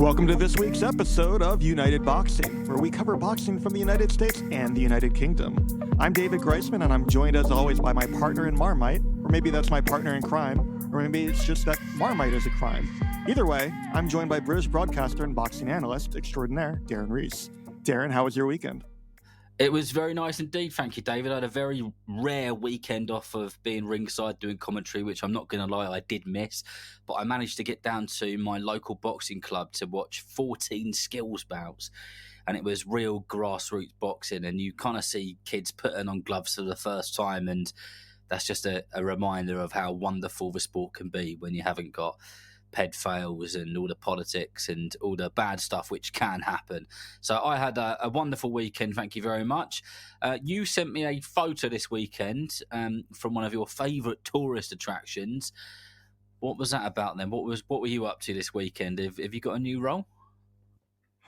Welcome to this week's episode of United Boxing, where we cover boxing from the United States and the United Kingdom. I'm David Greisman, and I'm joined as always by my partner in Marmite, or maybe that's my partner in crime, or maybe it's just that Marmite is a crime. Either way, I'm joined by British broadcaster and boxing analyst extraordinaire, Darren Rees. Darren, how was your weekend? It was very nice indeed, thank you, David. I had a very rare weekend off of being ringside doing commentary, which I'm not going to lie, I did miss. But I managed to get down to my local boxing club to watch 14 skills bouts. And it was real grassroots boxing. And you kind of see kids putting on gloves for the first time. And that's just a reminder of how wonderful the sport can be when you haven't got pedophiles and all the politics and all the bad stuff which can happen. So I had a wonderful weekend, thank you very much. You sent me a photo this weekend from one of your favourite tourist attractions. What was that about then? What were you up to this weekend? Have you got a new role?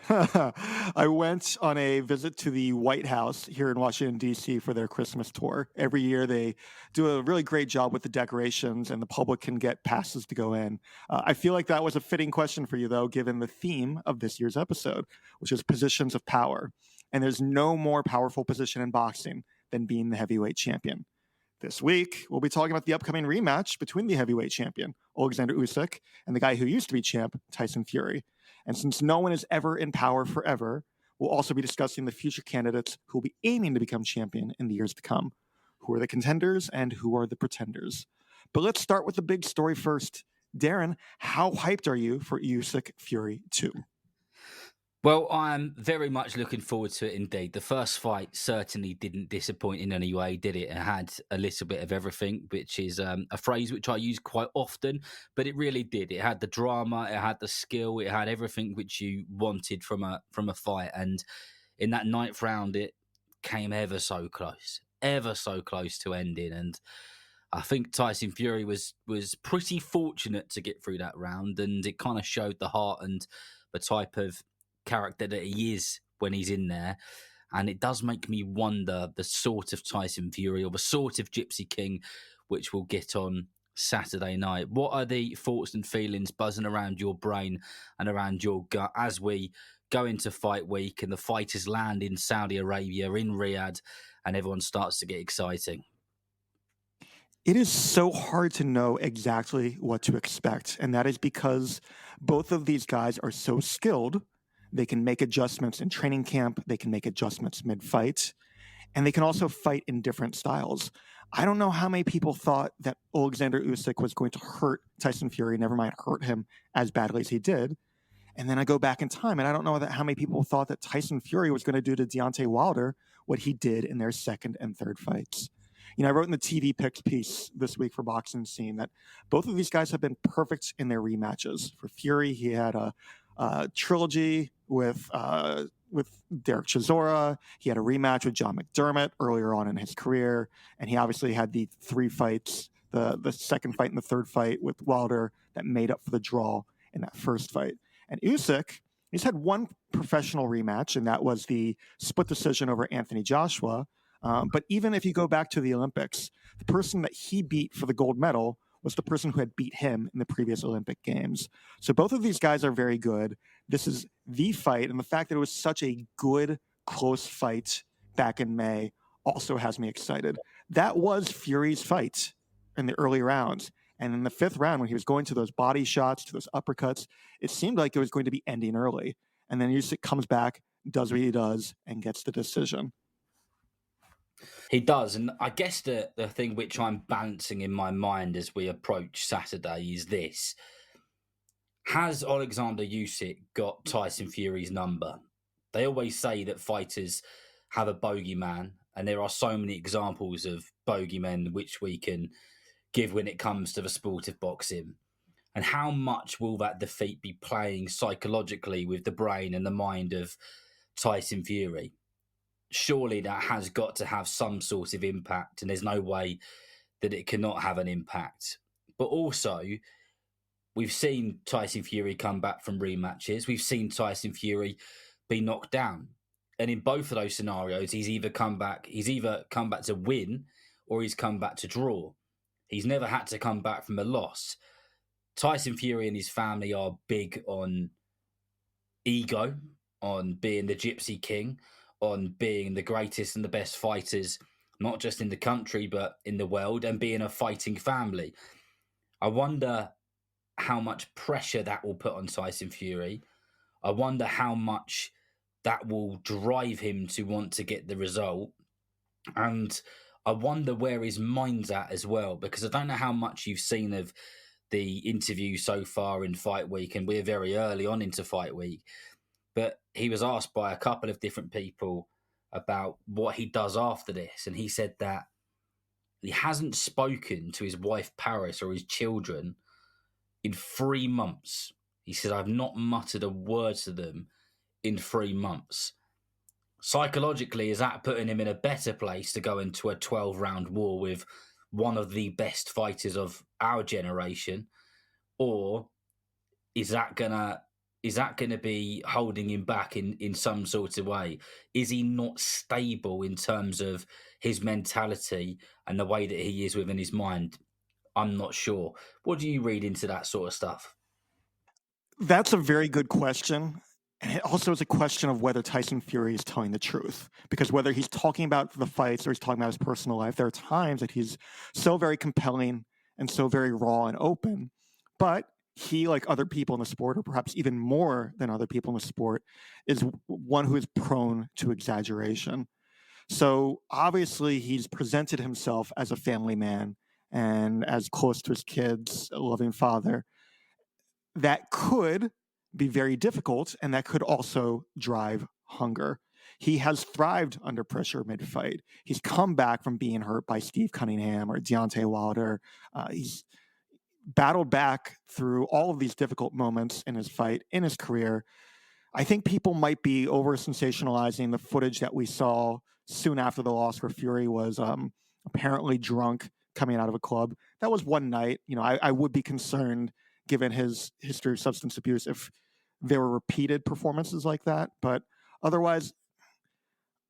I went on a visit to the White House here in Washington, D.C. for their Christmas tour. Every year they do a really great job with the decorations and the public can get passes to go in. I feel like that was a fitting question for you, though, given the theme of this year's episode, which is positions of power. And there's no more powerful position in boxing than being the heavyweight champion. This week, we'll be talking about the upcoming rematch between the heavyweight champion, Oleksandr Usyk, and the guy who used to be champ, Tyson Fury. And since no one is ever in power forever, we'll also be discussing the future candidates who will be aiming to become champion in the years to come. Who are the contenders and who are the pretenders? But let's start with the big story first. Darren, how hyped are you for Usyk-Fury 2? Well, I'm very much looking forward to it indeed. The first fight certainly didn't disappoint in any way, did it? It had a little bit of everything, which is a phrase which I use quite often, but it really did. It had the drama, it had the skill, it had everything which you wanted from a fight. And in that ninth round, it came ever so close to ending. And I think Tyson Fury was pretty fortunate to get through that round, and it kind of showed the heart and the type of character that he is when he's in there. And it does make me wonder the sort of Tyson Fury or the sort of Gypsy King which we'll get on Saturday night. What are the thoughts and feelings buzzing around your brain and around your gut as we go into fight week and the fighters land in Saudi Arabia, in Riyadh, and everyone starts to get exciting? It is so hard to know exactly what to expect, and that is because both of these guys are so skilled. They can make adjustments in training camp. They can make adjustments mid-fight. And they can also fight in different styles. I don't know how many people thought that Oleksandr Usyk was going to hurt Tyson Fury, never mind hurt him as badly as he did. And then I go back in time, and I don't know how many people thought that Tyson Fury was going to do to Deontay Wilder what he did in their second and third fights. You know, I wrote in the TV Picks piece this week for Boxing Scene that both of these guys have been perfect in their rematches. For Fury, he had a trilogy with Derek Chisora. He had a rematch with John McDermott earlier on in his career, and he obviously had the three fights, the second fight and the third fight with Wilder that made up for the draw in that first fight. And Usyk, he's had one professional rematch, and that was the split decision over Anthony Joshua. But even if you go back to the Olympics, the person that he beat for the gold medal was the person who had beat him in the previous Olympic Games. So both of these guys are very good. This is the fight, and the fact that it was such a good, close fight back in May also has me excited. That was Fury's fight in the early rounds. And in the fifth round, when he was going to those body shots, to those uppercuts, it seemed like it was going to be ending early. And then Usyk comes back, does what he does, and gets the decision. He does, and I guess the thing which I'm balancing in my mind as we approach Saturday is this. Has Oleksandr Usyk got Tyson Fury's number? They always say that fighters have a bogeyman, and there are so many examples of bogeymen which we can give when it comes to the sport of boxing. And how much will that defeat be playing psychologically with the brain and the mind of Tyson Fury? Surely that has got to have some sort of impact, and there's no way that it cannot have an impact. But also, we've seen Tyson Fury come back from rematches. We've seen Tyson Fury be knocked down. And in both of those scenarios, he's either come back to win or he's come back to draw. He's never had to come back from a loss. Tyson Fury and his family are big on ego, on being the Gypsy King, on being the greatest and the best fighters, not just in the country, but in the world, and being a fighting family. I wonder how much pressure that will put on Tyson Fury. I wonder how much that will drive him to want to get the result. And I wonder where his mind's at as well, because I don't know how much you've seen of the interview so far in Fight Week, and we're very early on into Fight Week. But he was asked by a couple of different people about what he does after this, and he said that he hasn't spoken to his wife Paris or his children in 3 months. He said, I've not muttered a word to them in 3 months. Psychologically, is that putting him in a better place to go into a 12-round war with one of the best fighters of our generation? Or is that gonna be holding him back in some sort of way? Is he not stable in terms of his mentality and the way that he is within his mind? I'm not sure. What do you read into that sort of stuff? That's a very good question. And it also is a question of whether Tyson Fury is telling the truth. Because whether he's talking about the fights or he's talking about his personal life, there are times that he's so very compelling and so very raw and open. But he, like other people in the sport, or perhaps even more than other people in the sport, is one who is prone to exaggeration. So obviously, he's presented himself as a family man and as close to his kids, a loving father. That could be very difficult, and that could also drive hunger. He has thrived under pressure mid-fight. He's come back from being hurt by Steve Cunningham or Deontay Wilder. He's battled back through all of these difficult moments in his fight, in his career. I think people might be over sensationalizing the footage that we saw soon after the loss, where Fury was apparently drunk coming out of a club. That was one night. I would be concerned, given his history of substance abuse, if there were repeated performances like that. But otherwise,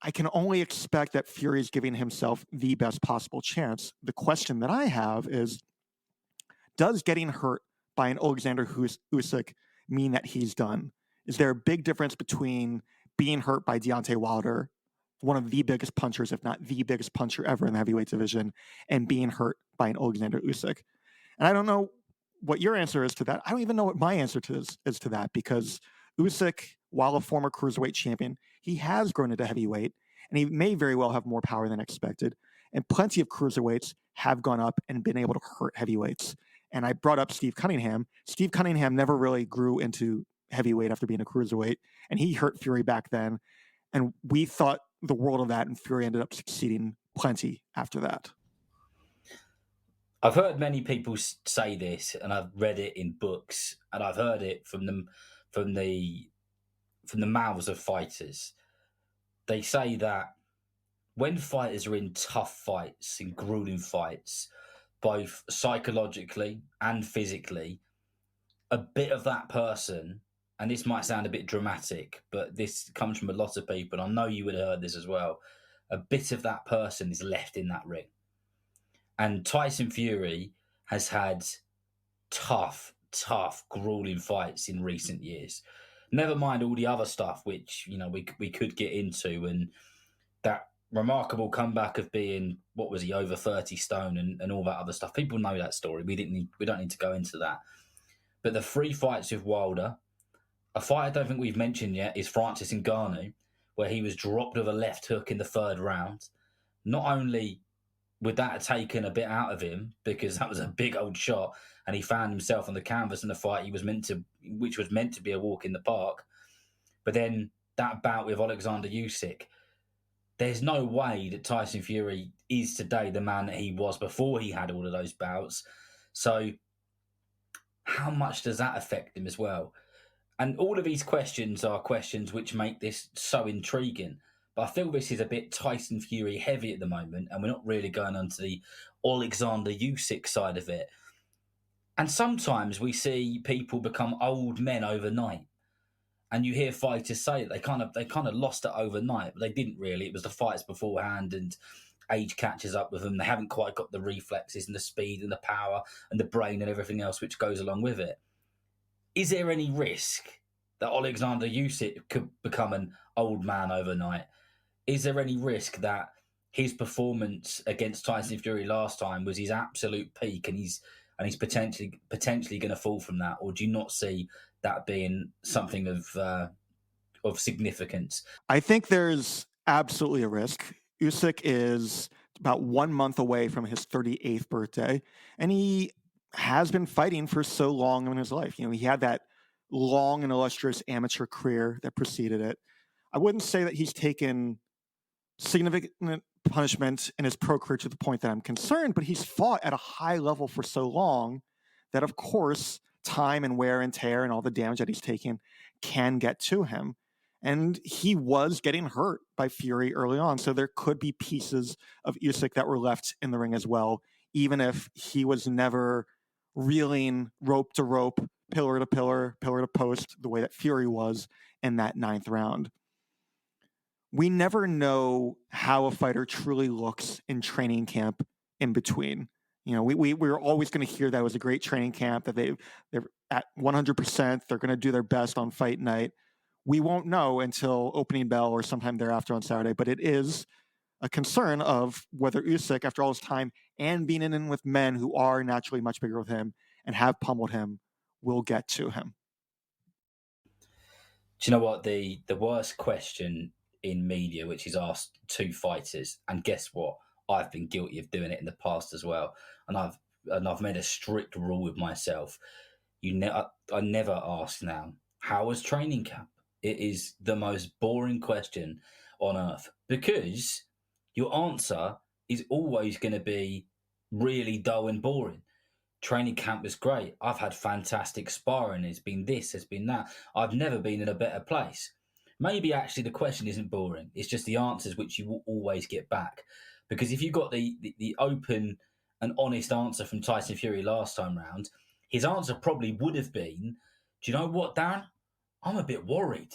I can only expect that Fury is giving himself the best possible chance. The question that I have is, does getting hurt by an Oleksandr Usyk mean that he's done? Is there a big difference between being hurt by Deontay Wilder, one of the biggest punchers, if not the biggest puncher ever in the heavyweight division, and being hurt by an Oleksandr Usyk? And I don't know what your answer is to that. I don't even know what my answer is to that, because Usyk, while a former cruiserweight champion, he has grown into heavyweight, and he may very well have more power than expected. And plenty of cruiserweights have gone up and been able to hurt heavyweights. And I brought up Steve Cunningham. Steve Cunningham never really grew into heavyweight after being a cruiserweight, and he hurt Fury back then. And we thought the world of that, and Fury ended up succeeding plenty after that. I've heard many people say this, and I've read it in books, and I've heard it from the mouths of fighters. They say that when fighters are in tough fights, in grueling fights, both psychologically and physically, a bit of that person, and this might sound a bit dramatic, but this comes from a lot of people, and I know you would have heard this as well, a bit of that person is left in that ring. And Tyson Fury has had tough, grueling fights in recent years. Never mind all the other stuff, which we could get into, and that remarkable comeback of being, what was he, over 30 stone and all that other stuff. People know that story. We don't need to go into that. But the 3 fights with Wilder, a fight I don't think we've mentioned yet is Francis Ngannou, where he was dropped with a left hook in the 3rd round. Not only would that have taken a bit out of him, because that was a big old shot, and he found himself on the canvas in the fight which was meant to be a walk in the park. But then that bout with Oleksandr Usyk, there's no way that Tyson Fury is today the man that he was before he had all of those bouts. So how much does that affect him as well? And all of these questions are questions which make this so intriguing. But I feel this is a bit Tyson Fury heavy at the moment, and we're not really going on to the Oleksandr Usyk side of it. And sometimes we see people become old men overnight. And you hear fighters say they kind of lost it overnight, but they didn't really. It was the fights beforehand, and age catches up with them. They haven't quite got the reflexes and the speed and the power and the brain and everything else which goes along with it. Is there any risk that Oleksandr Usyk could become an old man overnight. Is there any risk that his performance against Tyson Fury last time was his absolute peak, and he's potentially going to fall from that, or do you not see that being something of significance? I think there's absolutely a risk. Usyk is about 1 month away from his 38th birthday, and he has been fighting for so long in his life. You know, he had that long and illustrious amateur career that preceded it. I wouldn't say that he's taken significant punishment in his pro career to the point that I'm concerned, but he's fought at a high level for so long that, of course, time and wear and tear and all the damage that he's taken can get to him. And he was getting hurt by Fury early on. So there could be pieces of Usyk that were left in the ring as well, even if he was never reeling rope to rope, pillar to pillar, pillar to post, the way that Fury was in that 9th round. We never know how a fighter truly looks in training camp in between. You know, we're always going to hear that it was a great training camp, that they're at 100%, they're going to do their best on fight night. We won't know until opening bell or sometime thereafter on Saturday, but it is a concern of whether Usyk, after all his time and being in with men who are naturally much bigger with him and have pummeled him, will get to him. Do you know what? The worst question in media, which is asked to fighters, and guess what? I've been guilty of doing it in the past as well, and I've made a strict rule with myself. I never ask now, how was training camp? It is the most boring question on earth, because your answer is always going to be really dull and boring. Training camp was great. I've had fantastic sparring. It's been this, it's been that. I've never been in a better place. Maybe actually the question isn't boring. It's just the answers which you will always get back. Because if you got the open and honest answer from Tyson Fury last time round, his answer probably would have been, do you know what, Darren? I'm a bit worried.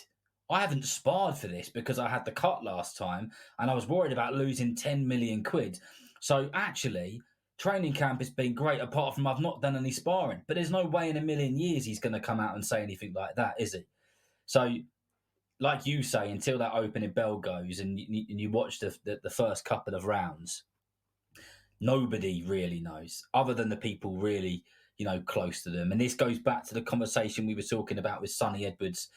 I haven't sparred for this because I had the cut last time and I was worried about losing 10 million quid. So actually, training camp has been great, apart from I've not done any sparring. But there's no way in a million years he's going to come out and say anything like that, is he? So, like you say, until that opening bell goes and you watch the first couple of rounds, nobody really knows, other than the people really, close to them. And this goes back to the conversation we were talking about with Sonny Edwards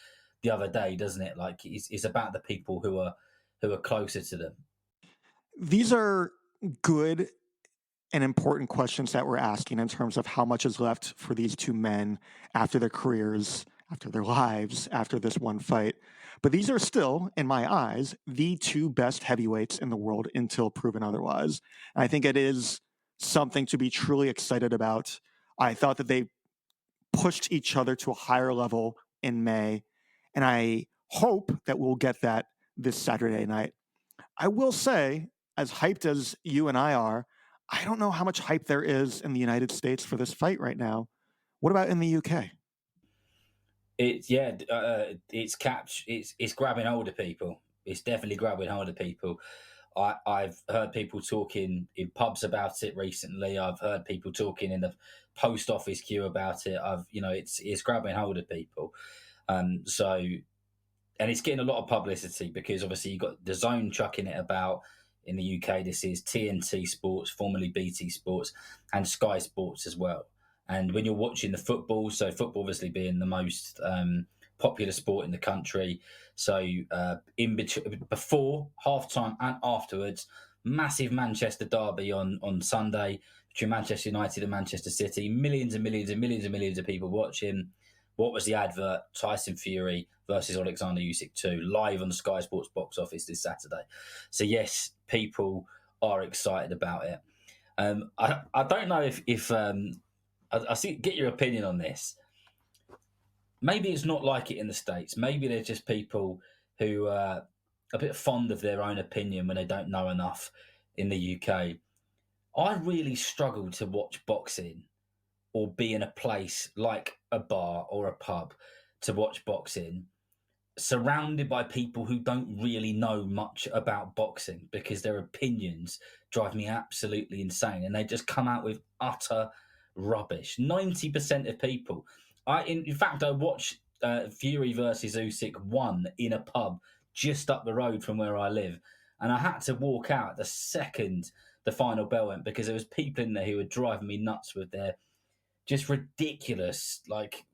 the other day, doesn't it? Like, it's about the people who are closer to them. These are good and important questions that we're asking in terms of how much is left for these two men after their careers, after their lives, after this one fight. But these are still, in my eyes, the two best heavyweights in the world until proven otherwise. And I think it is something to be truly excited about. I thought that they pushed each other to a higher level in May, and I hope that we'll get that this Saturday night. I will say, as hyped as you and I are, I don't know how much hype there is in the United States for this fight right now. What about in the UK? It's grabbing older people. It's definitely grabbing older people. I've heard people talking in pubs about it recently. I've heard people talking in the post office queue about it. It's grabbing older people. And it's getting a lot of publicity because obviously you've got the Zone chucking it about. In the UK, this is TNT Sports, formerly BT Sports, and Sky Sports as well. And when you're watching the football, so football obviously being the most popular sport in the country, so before halftime and afterwards, massive Manchester derby on Sunday between Manchester United and Manchester City, millions and millions and millions and millions of people watching. What was the advert? Tyson Fury versus Oleksandr Usyk 2, live on the Sky Sports box office this Saturday. So yes, people are excited about it. I don't know if I see. Get your opinion on this. Maybe it's not like it in the States. Maybe they're just people who are a bit fond of their own opinion when they don't know enough in the UK. I really struggle to watch boxing or be in a place like a bar or a pub to watch boxing, surrounded by people who don't really know much about boxing, because their opinions drive me absolutely insane and they just come out with utter rubbish. 90% of people. In fact, I watch Fury versus Usyk 1 in a pub just up the road from where I live. And I had to walk out the second the final bell went because there was people in there who were driving me nuts with their just ridiculous, like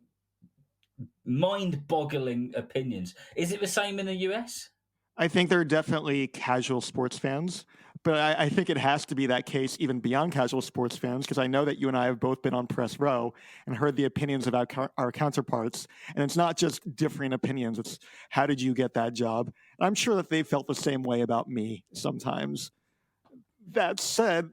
mind-boggling opinions. Is it the same in the US? I think there are definitely casual sports fans, but I think it has to be that case even beyond casual sports fans, because I know that you and I have both been on press row and heard the opinions of our counterparts. And it's not just differing opinions, it's how did you get that job? And I'm sure that they felt the same way about me sometimes. That said,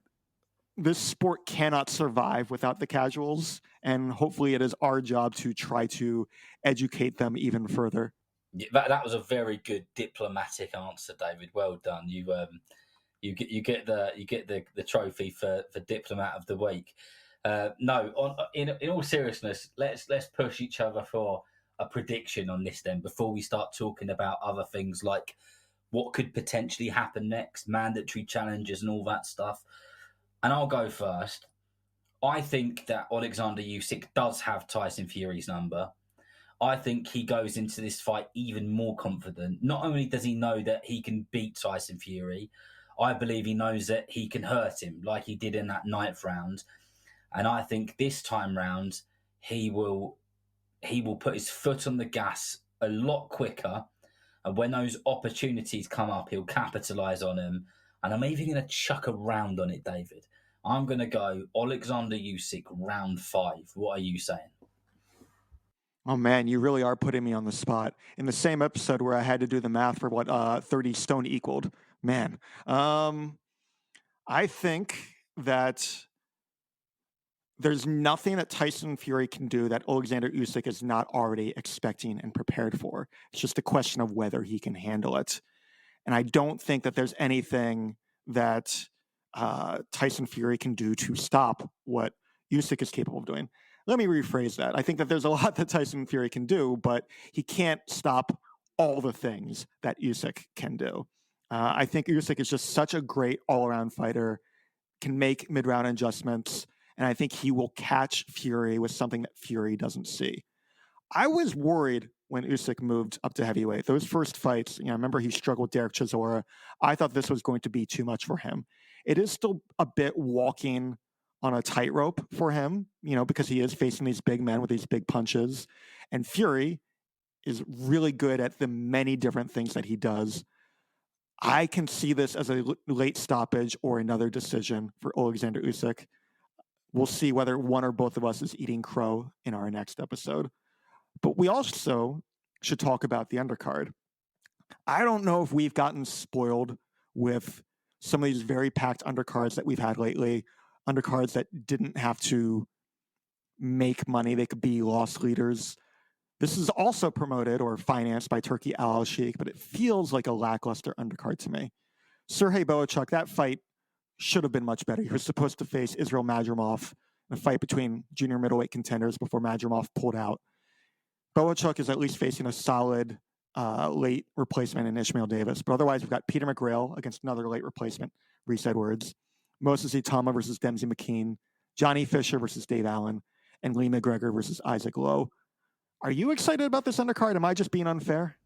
this sport cannot survive without the casuals, and hopefully it is our job to try to educate them even further. Yeah, that was a very good diplomatic answer, David. Well done. You get the trophy for diplomat of the week. No, in all seriousness, let's push each other for a prediction on this then before we start talking about other things like what could potentially happen next, mandatory challenges and all that stuff. And I'll go first. I think that Oleksandr Usyk does have Tyson Fury's number. I think he goes into this fight even more confident. Not only does he know that he can beat Tyson Fury, I believe he knows that he can hurt him like he did in that ninth round. And I think this time round, he will put his foot on the gas a lot quicker. And when those opportunities come up, he'll capitalise on them. And I'm even going to chuck a round on it, David. I'm going to go Oleksandr Usyk round 5. What are you saying? Oh man, you really are putting me on the spot. In the same episode where I had to do the math for what 30 stone equaled. Man, I think that there's nothing that Tyson Fury can do that Oleksandr Usyk is not already expecting and prepared for. It's just a question of whether he can handle it. And I don't think that there's anything that Tyson Fury can do to stop what Usyk is capable of doing. Let me rephrase that. I think that there's a lot that Tyson Fury can do, but he can't stop all the things that Usyk can do. I think Usyk is just such a great all-around fighter, can make mid-round adjustments, and I think he will catch Fury with something that Fury doesn't see. I was worried when Usyk moved up to heavyweight. Those first fights, I remember he struggled with Derek Chisora. I thought this was going to be too much for him. It is still a bit walking on a tightrope for him, because he is facing these big men with these big punches. And Fury is really good at the many different things that he does. I can see this as a late stoppage or another decision for Oleksandr Usyk. We'll see whether one or both of us is eating crow in our next episode. But we also should talk about the undercard. I don't know if we've gotten spoiled with some of these very packed undercards that we've had lately, undercards that didn't have to make money. They could be loss leaders. This is also promoted or financed by Turkey Al Sheikh, but it feels like a lackluster undercard to me. Sergey Boachuk, that fight should have been much better. He was supposed to face Israel Madrimov in a fight between junior middleweight contenders before Madrimov pulled out. Boachuk is at least facing a solid late replacement in Ishmael Davis. But otherwise, we've got Peter McGrail against another late replacement, Reese Edwards, Moses Itauma versus Dempsey McKean, Johnny Fisher versus Dave Allen, and Lee McGregor versus Isaac Lowe. Are you excited about this undercard? Am I just being unfair?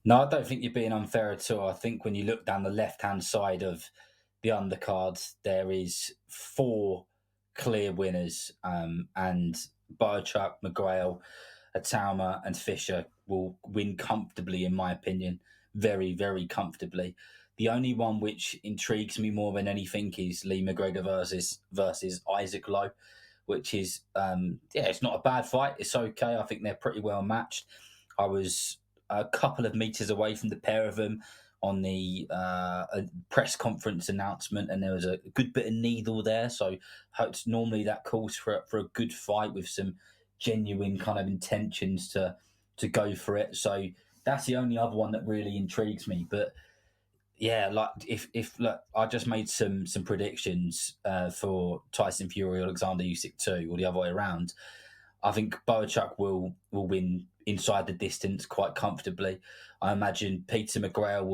No, I don't think you're being unfair at all. I think when you look down the left-hand side of the undercards, there is 4 clear winners, and Boachuk, McGrail, Itauma, and Fisher will win comfortably, in my opinion, very, very comfortably. The only one which intrigues me more than anything is Lee McGregor versus Isaac Lowe, which is, it's not a bad fight. It's okay. I think they're pretty well matched. I was a couple of meters away from the pair of them on the press conference announcement, and there was a good bit of needle there. So normally that calls for a good fight with some genuine kind of intentions to go for it. So that's the only other one that really intrigues me. But yeah, like if look, I just made some predictions for Tyson Fury or Oleksandr Usyk 2, or the other way around. I think Boachuk will win inside the distance quite comfortably. I imagine Peter McGrail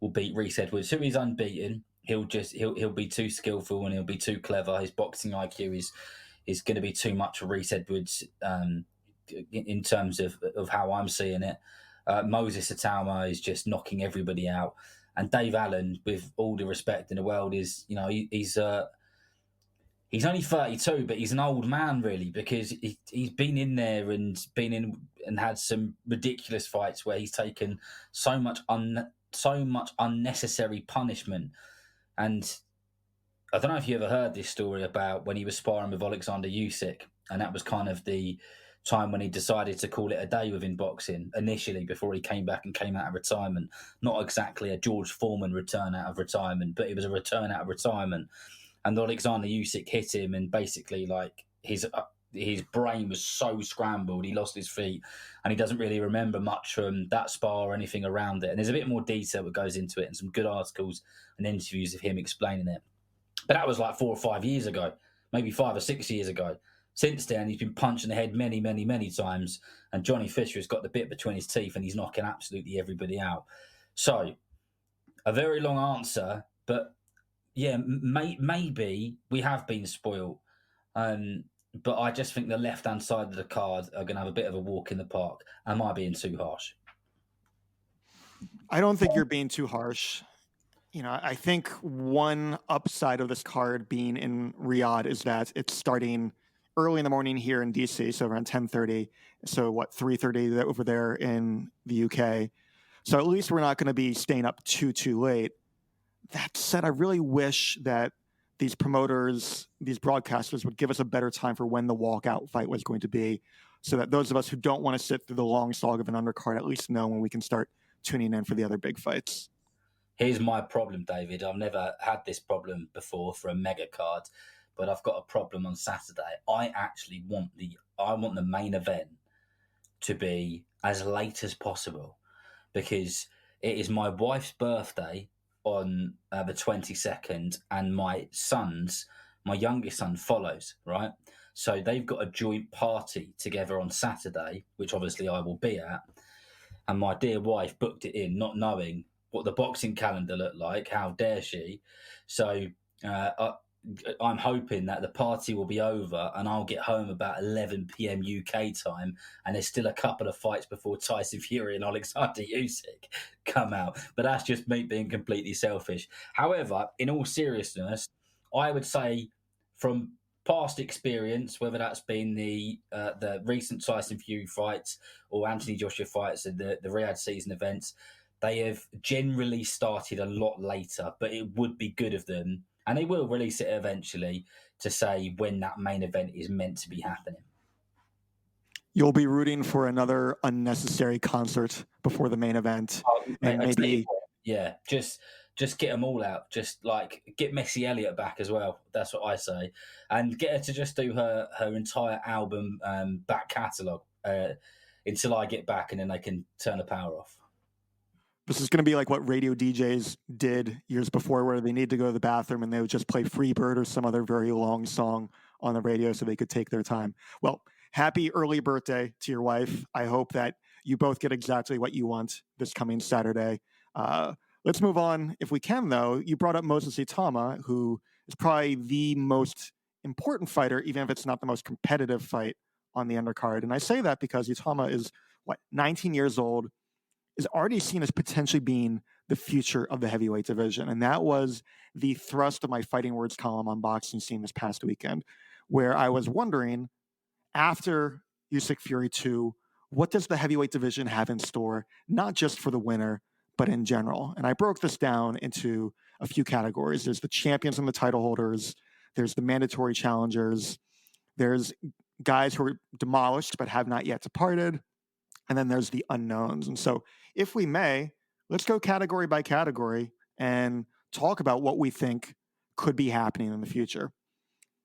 will beat Reese Edwards, who is unbeaten. He'll be too skillful and he'll be too clever. His boxing IQ is going to be too much for Reese Edwards. in terms of how I'm seeing it. Moses Itauma is just knocking everybody out, and Dave Allen, with all the respect in the world, is he's only 32, but he's an old man really, because he's been in there and had some ridiculous fights where he's taken so much unnecessary punishment. And I don't know if you ever heard this story about when he was sparring with Oleksandr Usyk, and that was kind of the time when he decided to call it a day within boxing initially, before he came back and came out of retirement. Not exactly a George Foreman return out of retirement, but it was a return out of retirement. And Oleksandr Usyk hit him, and basically, like, his brain was so scrambled, he lost his feet, and he doesn't really remember much from that spar or anything around it. And there's a bit more detail that goes into it, and some good articles and interviews of him explaining it. But that was like 4 or 5 years ago, maybe 5 or 6 years ago. Since then, he's been punched in the head many, many, many times, and Johnny Fisher has got the bit between his teeth, and he's knocking absolutely everybody out. So, a very long answer, but yeah, maybe we have been spoiled. But I just think the left-hand side of the card are going to have a bit of a walk in the park. Am I being too harsh? I don't think you're being too harsh. I think one upside of this card being in Riyadh is that it's starting early in the morning here in DC, so around 10:30. So 3:30 over there in the UK. So at least we're not going to be staying up too late. That said, I really wish that these promoters, these broadcasters would give us a better time for when the walkout fight was going to be, so that those of us who don't want to sit through the long slog of an undercard at least know when we can start tuning in for the other big fights. Here's my problem, David. I've never had this problem before for a mega card, but I've got a problem on Saturday. I actually want the main event to be as late as possible, because it is my wife's birthday on the 22nd, and my youngest son follows, right? So they've got a joint party together on Saturday, which obviously I will be at. And my dear wife booked it in, not knowing what the boxing calendar looked like. How dare she? So I'm hoping that the party will be over and I'll get home about 11 p.m. UK time, and there's still a couple of fights before Tyson Fury and Oleksandr Usyk come out. But that's just me being completely selfish. However, in all seriousness, I would say from past experience, whether that's been the recent Tyson Fury fights or Anthony Joshua fights and the Riyadh season events, they have generally started a lot later, but it would be good of them, and they will release it eventually, to say when that main event is meant to be happening. You'll be rooting for another unnecessary concert before the main event. And maybe... Yeah, just get them all out. Just like get Missy Elliott back as well. That's what I say. And get her to just do her entire album back catalogue until I get back, and then they can turn the power off. This is going to be like what radio DJs did years before, where they need to go to the bathroom and they would just play Freebird or some other very long song on the radio so they could take their time. Well, happy early birthday to your wife. I hope that you both get exactly what you want this coming Saturday. Let's move on. If we can, though, you brought up Moses Itauma, who is probably the most important fighter, even if it's not the most competitive fight on the undercard. And I say that because Itauma is, 19 years old, is already seen as potentially being the future of the heavyweight division. And that was the thrust of my Fighting Words column on Boxing Scene this past weekend, where I was wondering, after Usyk-Fury 2, what does the heavyweight division have in store, not just for the winner, but in general? And I broke this down into a few categories. There's the champions and the title holders. There's the mandatory challengers. There's guys who are demolished but have not yet departed. And then there's the unknowns. And so, if we may, let's go category by category and talk about what we think could be happening in the future.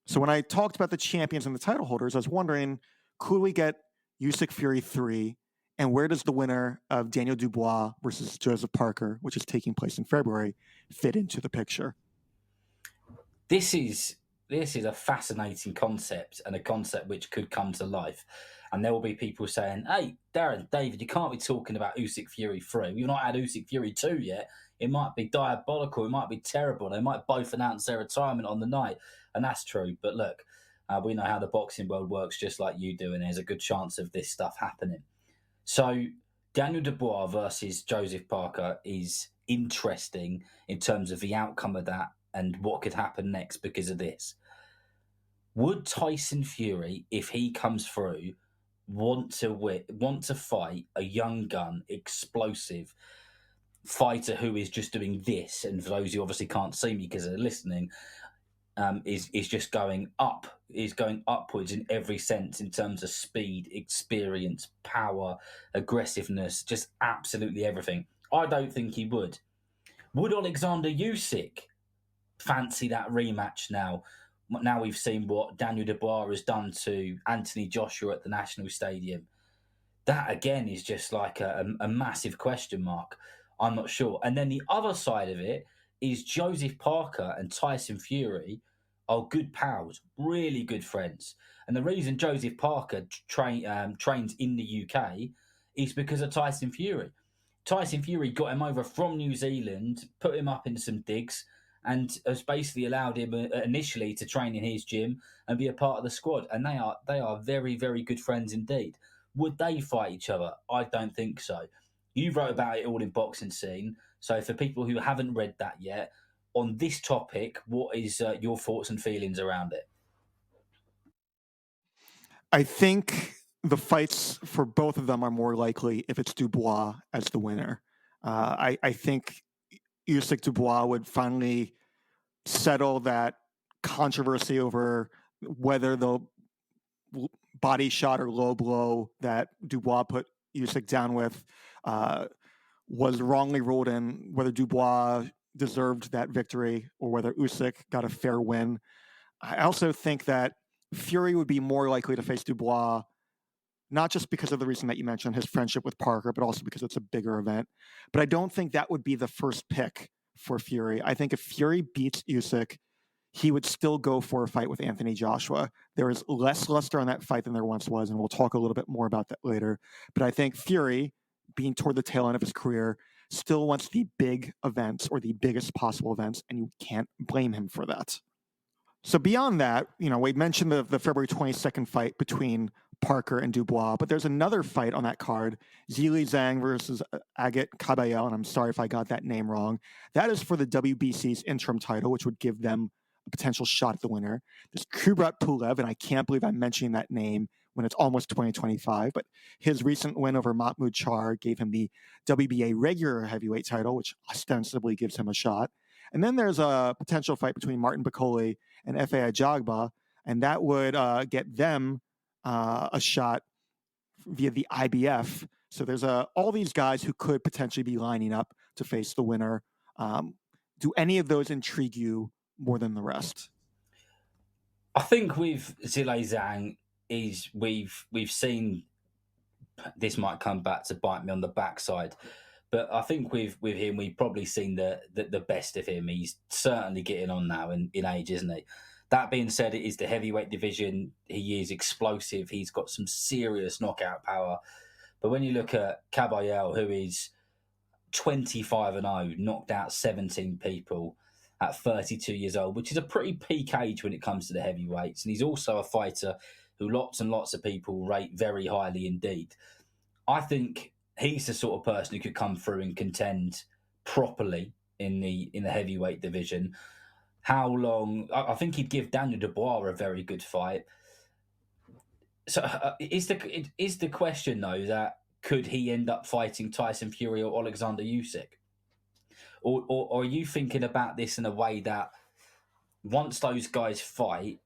So when I talked about the champions and the title holders, I was wondering, could we get Usyk-Fury 3? And where does the winner of Daniel Dubois versus Joseph Parker, which is taking place in February, fit into the picture? This is a fascinating concept, and a concept which could come to life. And there will be people saying, hey, Darren, David, you can't be talking about Usyk-Fury 3. We've not had Usyk-Fury 2 yet. It might be diabolical. It might be terrible. They might both announce their retirement on the night. And that's true. But look, We know how the boxing world works just like you do, and there's a good chance of this stuff happening. So Daniel Dubois versus Joseph Parker is interesting in terms of the outcome of that and what could happen next because of this. Would Tyson Fury, if he comes through, want to fight a young gun, explosive fighter who is just doing this? And for those who obviously can't see me because they're listening, is just going up, is going upwards in every sense in terms of speed, experience, power, aggressiveness, just absolutely everything. I don't think he would. Would Oleksandr Usyk fancy that rematch now? Now we've seen what Daniel Dubois has done to Anthony Joshua at the National Stadium. That again is just like a massive question mark. I'm not sure. And then the other side of it is Joseph Parker and Tyson Fury are good pals, really good friends. And the reason Joseph Parker trains in the UK is because of Tyson Fury. Tyson Fury got him over from New Zealand, put him up in some digs, and has basically allowed him initially to train in his gym and be a part of the squad. And they are very, very good friends indeed. Would they fight each other? I don't think so. You wrote about it all in Boxing Scene. So for people who haven't read that yet, on this topic, what is your thoughts and feelings around it? I think the fights for both of them are more likely if it's Dubois as the winner. I think Usyk Dubois would finally settle that controversy over whether the body shot or low blow that Dubois put Usyk down with was wrongly ruled in, whether Dubois deserved that victory or whether Usyk got a fair win. I also think that Fury would be more likely to face Dubois, not just because of the reason that you mentioned, his friendship with Parker, but also because it's a bigger event. But I don't think that would be the first pick for Fury. I think if Fury beats Usyk, he would still go for a fight with Anthony Joshua. There is less luster on that fight than there once was, and we'll talk a little bit more about that later. But I think Fury, being toward the tail end of his career, still wants the big events or the biggest possible events, and you can't blame him for that. So beyond that, we mentioned the February 22nd fight between Parker and Dubois, but there's another fight on that card, Zhilei Zhang versus Agit Kabayel, and I'm sorry if I got that name wrong. That is for the WBC's interim title, which would give them a potential shot at the winner. There's Kubrat Pulev, and I can't believe I'm mentioning that name when it's almost 2025, but his recent win over Mahmoud Char gave him the WBA regular heavyweight title, which ostensibly gives him a shot. And then there's a potential fight between Martin Bakole and Efe Ajagba, and that would get them a shot via the IBF. So there's all these guys who could potentially be lining up to face the winner. Do any of those intrigue you more than the rest? I think with Zhilei Zhang we've seen this might come back to bite me on the backside. But I think with him, we've probably seen the best of him. He's certainly getting on now in age, isn't he? That being said, it is the heavyweight division. He is explosive. He's got some serious knockout power. But when you look at Kabayel, who is 25-0, knocked out 17 people at 32 years old, which is a pretty peak age when it comes to the heavyweights. And he's also a fighter who lots and lots of people rate very highly indeed. I think he's the sort of person who could come through and contend properly in the heavyweight division. How long? I think he'd give Daniel Dubois a very good fight. So is the question though that could he end up fighting Tyson Fury or Oleksandr Usyk, or are you thinking about this in a way that once those guys fight,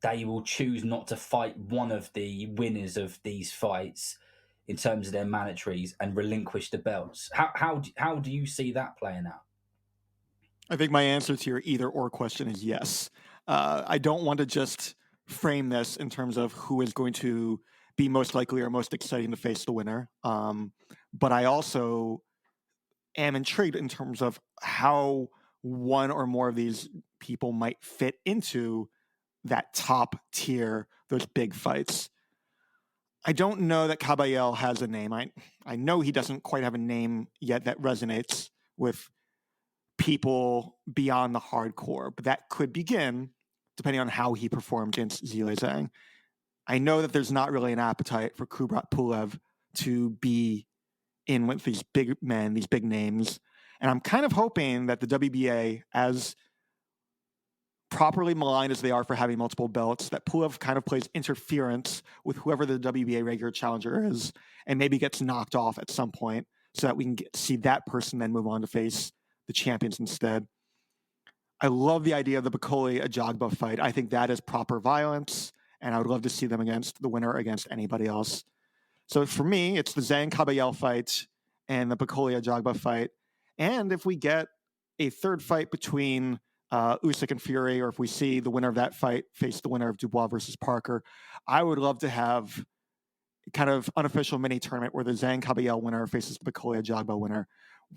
they will choose not to fight one of the winners of these fights in terms of their mandatories and relinquish the belts? How do you see that playing out? I think my answer to your either or question is yes. I don't want to just frame this in terms of who is going to be most likely or most exciting to face the winner. But I also am intrigued in terms of how one or more of these people might fit into that top tier, those big fights. I don't know that Kabayel has a name. I know he doesn't quite have a name yet that resonates with people beyond the hardcore, but that could begin depending on how he performed against Zhilei Zhang. I know that there's not really an appetite for Kubrat Pulev to be in with these big men, these big names. And I'm kind of hoping that the WBA, as properly maligned as they are for having multiple belts, that Pulev kind of plays interference with whoever the WBA regular challenger is and maybe gets knocked off at some point so that we can see that person then move on to face the champions instead. I love the idea of the Bakole Ajagba fight. I think that is proper violence, and I would love to see them against the winner against anybody else. So for me, it's the Zhang Kabayel fight and the Bakole Ajagba fight. And if we get a third fight between Usyk and Fury, or if we see the winner of that fight face the winner of Dubois versus Parker, I would love to have kind of unofficial mini tournament where the Zhang Kabayel winner faces the Bakole Ajagba winner.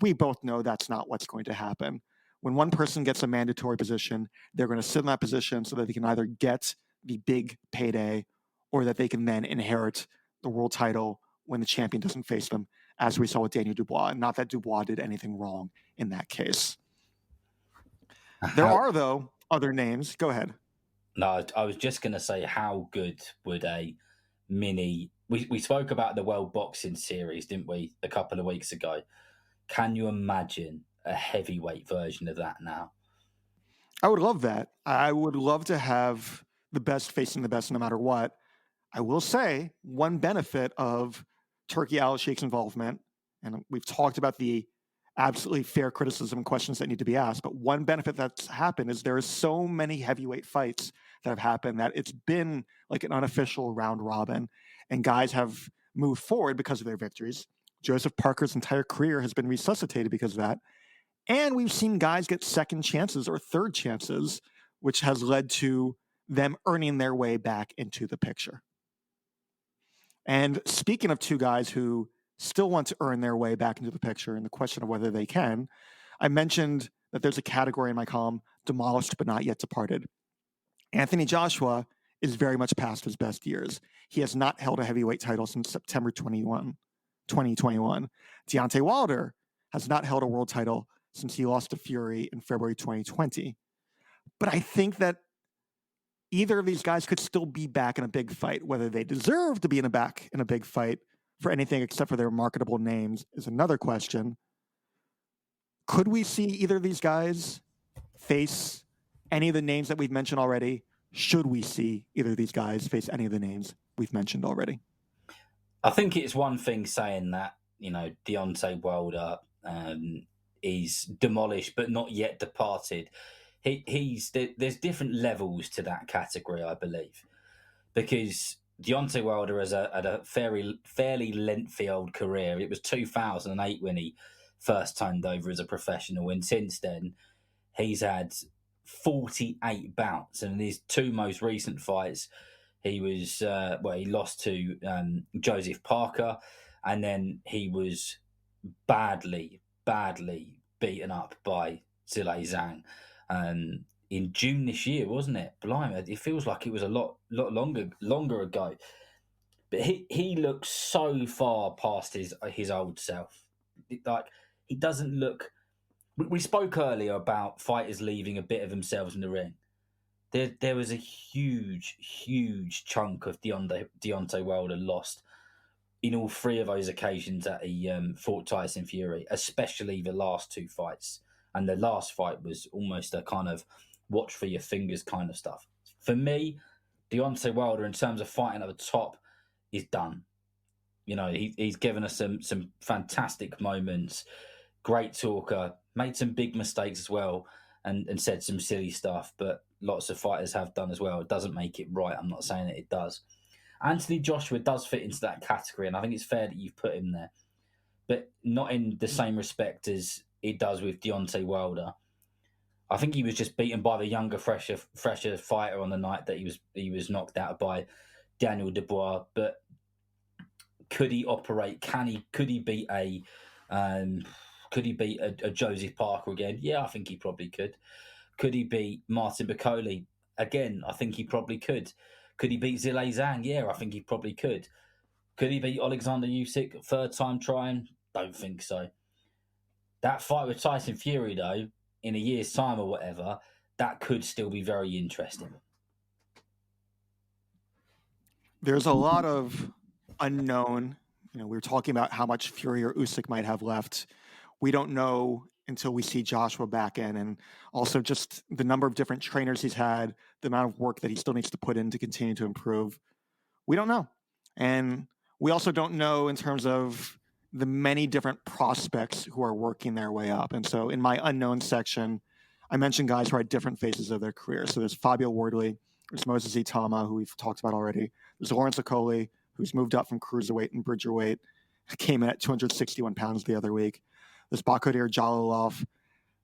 We both know that's not what's going to happen. When one person gets a mandatory position, they're going to sit in that position so that they can either get the big payday or that they can then inherit the world title when the champion doesn't face them, as we saw with Daniel Dubois. Not that Dubois did anything wrong in that case. There are, though, other names. Go ahead. No, I was just going to say, how good would a mini... We spoke about the World Boxing Series, didn't we, a couple of weeks ago? Can you imagine a heavyweight version of that now? I would love that. I would love to have the best facing the best no matter what. I will say one benefit of Turki Al-Sheikh's involvement, and we've talked about the absolutely fair criticism and questions that need to be asked, but one benefit that's happened is there are so many heavyweight fights that have happened that it's been like an unofficial round robin, and guys have moved forward because of their victories. Joseph Parker's entire career has been resuscitated because of that. And we've seen guys get second chances or third chances, which has led to them earning their way back into the picture. And speaking of two guys who still want to earn their way back into the picture and the question of whether they can, I mentioned that there's a category in my column, demolished but not yet departed. Anthony Joshua is very much past his best years. He has not held a heavyweight title since September 2021. Deontay Wilder has not held a world title since he lost to Fury in February 2020. But I think that either of these guys could still be back in a big fight. Whether they deserve to be back in a big fight for anything except for their marketable names is another question. Could we see either of these guys face any of the names that we've mentioned already? Should we see either of these guys face any of the names we've mentioned already? I think it's one thing saying that, Deontay Wilder is demolished but not yet departed. There's different levels to that category, I believe, because Deontay Wilder had a fairly lengthy old career. It was 2008 when he first turned over as a professional, and since then he's had 48 bouts, and in his two most recent fights, he was he lost to Joseph Parker, and then he was badly beaten up by Zhilei Zhang in June this year, wasn't it? Blimey, it feels like it was a lot longer ago. But he looks so far past his old self. Like, he doesn't look. We spoke earlier about fighters leaving a bit of themselves in the ring. There was a huge chunk of Deontay Wilder lost in all three of those occasions that he fought Tyson Fury, especially the last two fights. And the last fight was almost a kind of watch for your fingers kind of stuff. For me, Deontay Wilder, in terms of fighting at the top, is done. He's given us some fantastic moments. Great talker, made some big mistakes as well, and said some silly stuff, but lots of fighters have done as well. It doesn't make it right. I'm not saying that it does. Anthony Joshua does fit into that category, and I think it's fair that you've put him there, but not in the same respect as it does with Deontay Wilder. I think he was just beaten by the younger, fresher fighter on the night that he was knocked out by Daniel Dubois. But could he operate? Could he beat a Joseph Parker again? Yeah, I think he probably could. Could he beat Martin Bakole again? I think he probably could. Could he beat Zhilei Zhang? Yeah, I think he probably could. Could he beat Oleksandr Usyk third time trying? Don't think so. That fight with Tyson Fury, though, in a year's time or whatever, that could still be very interesting. There's a lot of unknown. We were talking about how much Fury or Usyk might have left. We don't know until we see Joshua back in, and also just the number of different trainers he's had, the amount of work that he still needs to put in to continue to improve. We don't know. And we also don't know in terms of the many different prospects who are working their way up. And so in my unknown section, I mentioned guys who are at different phases of their career. So there's Fabio Wardley, there's Moses Itauma, who we've talked about already. There's Lawrence Okolie, who's moved up from cruiserweight and bridgerweight, came in at 261 pounds the other week. There's Bakhodir Jalolov,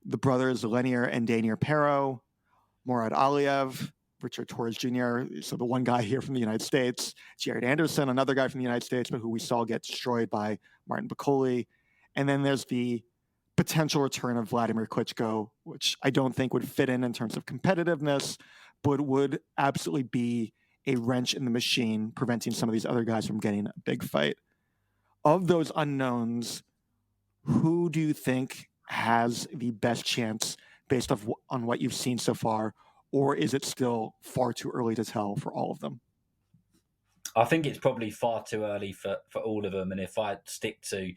the brothers Lenier and Dainier Pero, Mourad Aliev, Richard Torrez Jr., so the one guy here from the United States, Jared Anderson, another guy from the United States, but who we saw get destroyed by Martin Bakole. And then there's the potential return of Vladimir Klitschko, which I don't think would fit in terms of competitiveness, but would absolutely be a wrench in the machine, preventing some of these other guys from getting a big fight. Of those unknowns, who do you think has the best chance based on what you've seen so far, or is it still far too early to tell for all of them? I think it's probably far too early for all of them. And if I stick to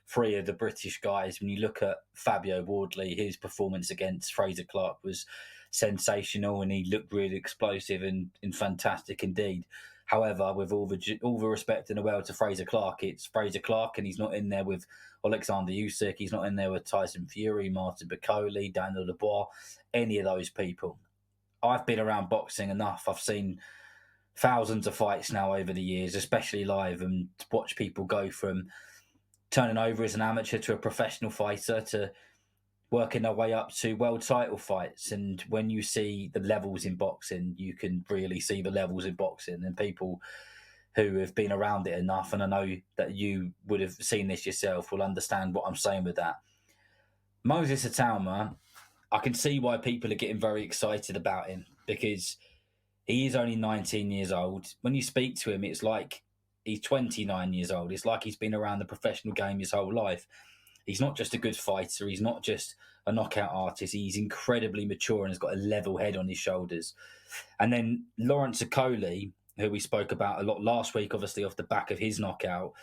three of the British guys, when you look at Fabio Wardley, his performance against Fraser Clarke was sensational and he looked really explosive and fantastic indeed. However, with all the respect in the world to Fraser Clarke, it's Fraser Clarke and he's not in there with Oleksandr Usyk, he's not in there with Tyson Fury, Martin Bakole, Daniel Dubois, any of those people. I've been around boxing enough. I've seen thousands of fights now over the years, especially live, and to watch people go from turning over as an amateur to a professional fighter to working their way up to world title fights. And when you see the levels in boxing, you can really see the levels in boxing. And people who have been around it enough, and I know that you would have seen this yourself, will understand what I'm saying with that. Moses Itauma, I can see why people are getting very excited about him because he is only 19 years old. When you speak to him, it's like he's 29 years old. It's like he's been around the professional game his whole life. He's not just a good fighter. He's not just a knockout artist. He's incredibly mature and has got a level head on his shoulders. And then Lawrence Okolie, who we spoke about a lot last week, obviously off the back of his knockout,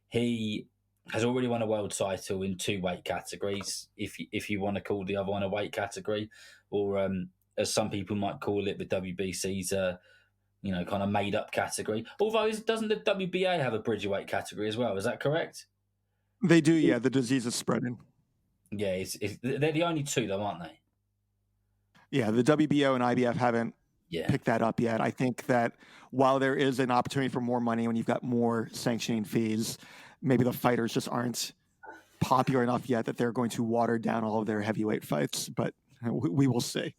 he has already won a world title in two weight categories, if you want to call the other one a weight category, or as some people might call it, the WBC's kind of made up category. Although doesn't the WBA have a bridgerweight category as well? Is that correct? They do, yeah. The disease is spreading. Yeah, they're the only two though, aren't they? Yeah, the WBO and IBF haven't picked that up yet. I think that while there is an opportunity for more money when you've got more sanctioning fees, maybe the fighters just aren't popular enough yet that they're going to water down all of their heavyweight fights, but we will see.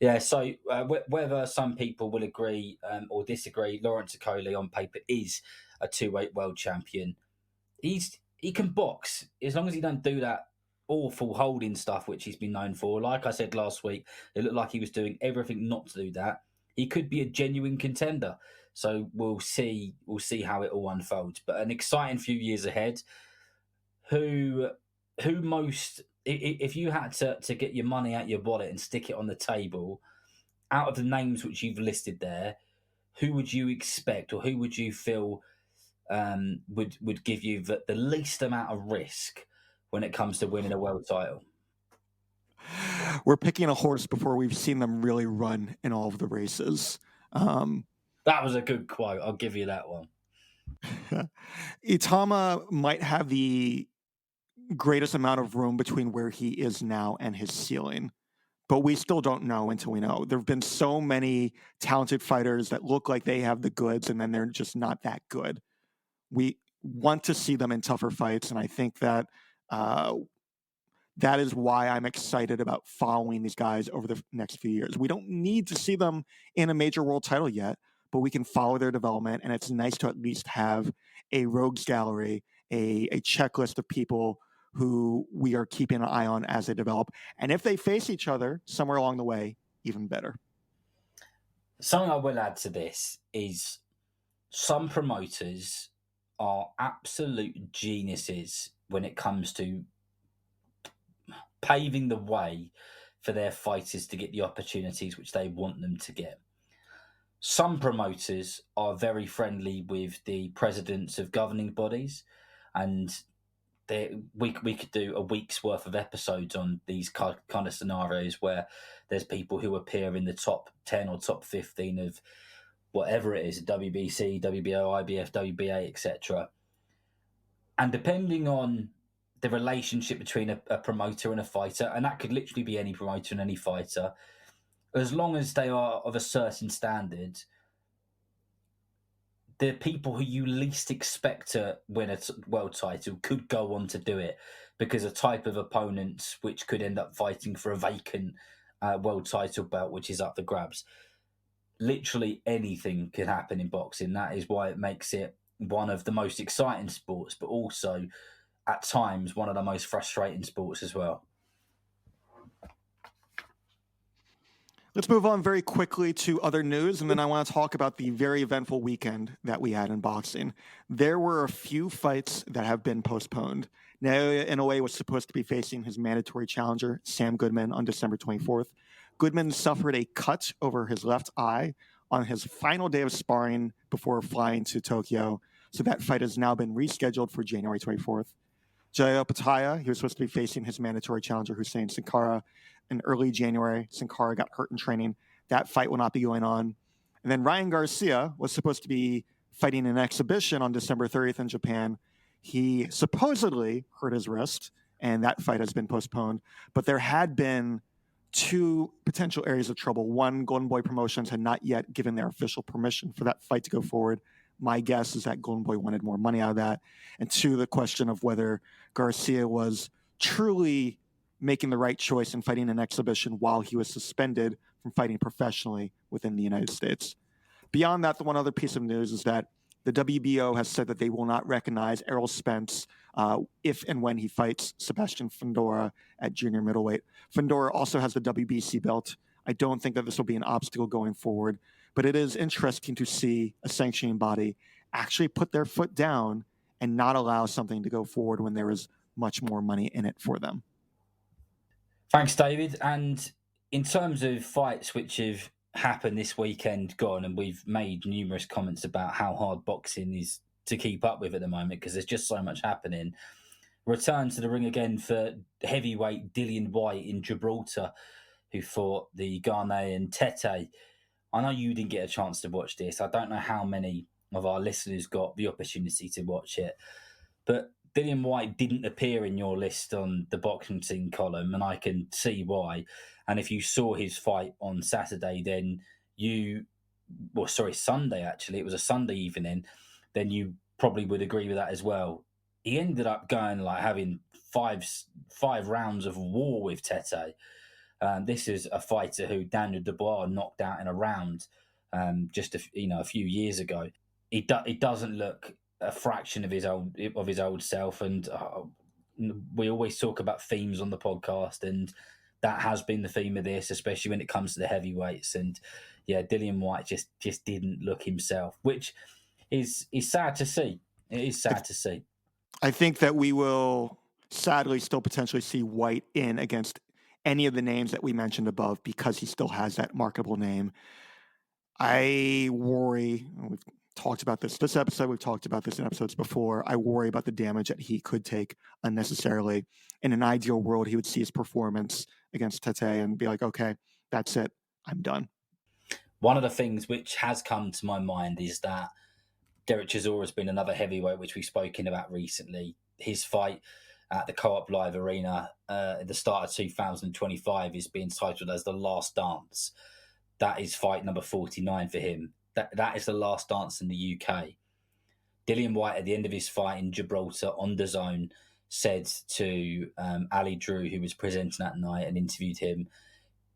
Yeah, so whether some people will agree or disagree, Lawrence Okolie on paper is a two-weight world champion. He can box as long as he don't do that awful holding stuff which he's been known for. Like I said last week, it looked like he was doing everything not to do that. He could be a genuine contender. So we'll see how it all unfolds. But an exciting few years ahead. Who most, if you had to get your money out your wallet and stick it on the table, out of the names which you've listed there, who would you expect or who would you feel would give you the least amount of risk when it comes to winning a world title? We're picking a horse before we've seen them really run in all of the races. That was a good quote. I'll give you that one. Itauma might have the greatest amount of room between where he is now and his ceiling, but we still don't know until we know. There have been so many talented fighters that look like they have the goods and then they're just not that good. We want to see them in tougher fights, and I think that that is why I'm excited about following these guys over the next few years. We don't need to see them in a major world title yet, but we can follow their development, and it's nice to at least have a rogues gallery, a checklist of people who we are keeping an eye on as they develop. And if they face each other somewhere along the way, even better. Something I will add to this is some promoters are absolute geniuses when it comes to paving the way for their fighters to get the opportunities which they want them to get. Some promoters are very friendly with the presidents of governing bodies, and we could do a week's worth of episodes on these kind of scenarios where there's people who appear in the top 10 or top 15 of whatever it is, WBC, WBO, IBF, WBA, etc. And depending on the relationship between a promoter and a fighter, and that could literally be any promoter and any fighter, as long as they are of a certain standard, the people who you least expect to win a world title could go on to do it, because a type of opponent which could end up fighting for a vacant world title belt, which is up for grabs. Literally anything can happen in boxing. That is why it makes it one of the most exciting sports, but also at times one of the most frustrating sports as well. Let's move on very quickly to other news, and then I want to talk about the very eventful weekend that we had in boxing. There were a few fights that have been postponed. Naoya Inoue was supposed to be facing his mandatory challenger, Sam Goodman, on December 24th. Goodman suffered a cut over his left eye on his final day of sparring before flying to Tokyo, so that fight has now been rescheduled for January 24th. Jaya Pataya, he was supposed to be facing his mandatory challenger, Hussein Sankara, in early January. Sankara got hurt in training. That fight will not be going on. And then Ryan Garcia was supposed to be fighting an exhibition on December 30th in Japan. He supposedly hurt his wrist, and that fight has been postponed. But there had been two potential areas of trouble. One, Golden Boy Promotions had not yet given their official permission for that fight to go forward. My guess is that Golden Boy wanted more money out of that. And two, the question of whether Garcia was truly making the right choice in fighting an exhibition while he was suspended from fighting professionally within the United States. Beyond that, the one other piece of news is that the WBO has said that they will not recognize Errol Spence if and when he fights Sebastian Fundora at junior middleweight. Fundora also has the WBC belt. I don't think that this will be an obstacle going forward, but it is interesting to see a sanctioning body actually put their foot down and not allow something to go forward when there is much more money in it for them. Thanks, David. And in terms of fights which have happened this weekend gone, and we've made numerous comments about how hard boxing is to keep up with at the moment because there's just so much happening. Return to the ring again for heavyweight Dillian Whyte in Gibraltar, who fought the Ghanaian Tete. I know you didn't get a chance to watch this. I don't know how many of our listeners got the opportunity to watch it, but Dillian Whyte didn't appear in your list on the boxing scene column, and I can see why. And if you saw his fight on Saturday, then Sunday actually, it was a Sunday evening, then you probably would agree with that as well. He ended up going like having five rounds of war with Tete. This is a fighter who Daniel Dubois knocked out in a round just a few years ago. He doesn't look a fraction of his old self, and we always talk about themes on the podcast, and that has been the theme of this, especially when it comes to the heavyweights. And yeah, Dillian Whyte just didn't look himself, which is sad to see. It is sad to see. I think that we will sadly still potentially see Whyte in against any of the names that we mentioned above because he still has that marketable name. I worry, we've talked about this episode, we've talked about this in episodes before, I worry about the damage that he could take unnecessarily. In an ideal world, he would see his performance against Tete and be like, okay, that's it, I'm done. One of the things which has come to my mind is that Derek Chisora has been another heavyweight, which we've spoken about recently. His fight at the Co-op Live Arena at the start of 2025 is being titled as The Last Dance. That is fight number 49 for him. That is the last dance in the UK. Dillian Whyte, at the end of his fight in Gibraltar on the zone, said to Ali Drew, who was presenting that night and interviewed him,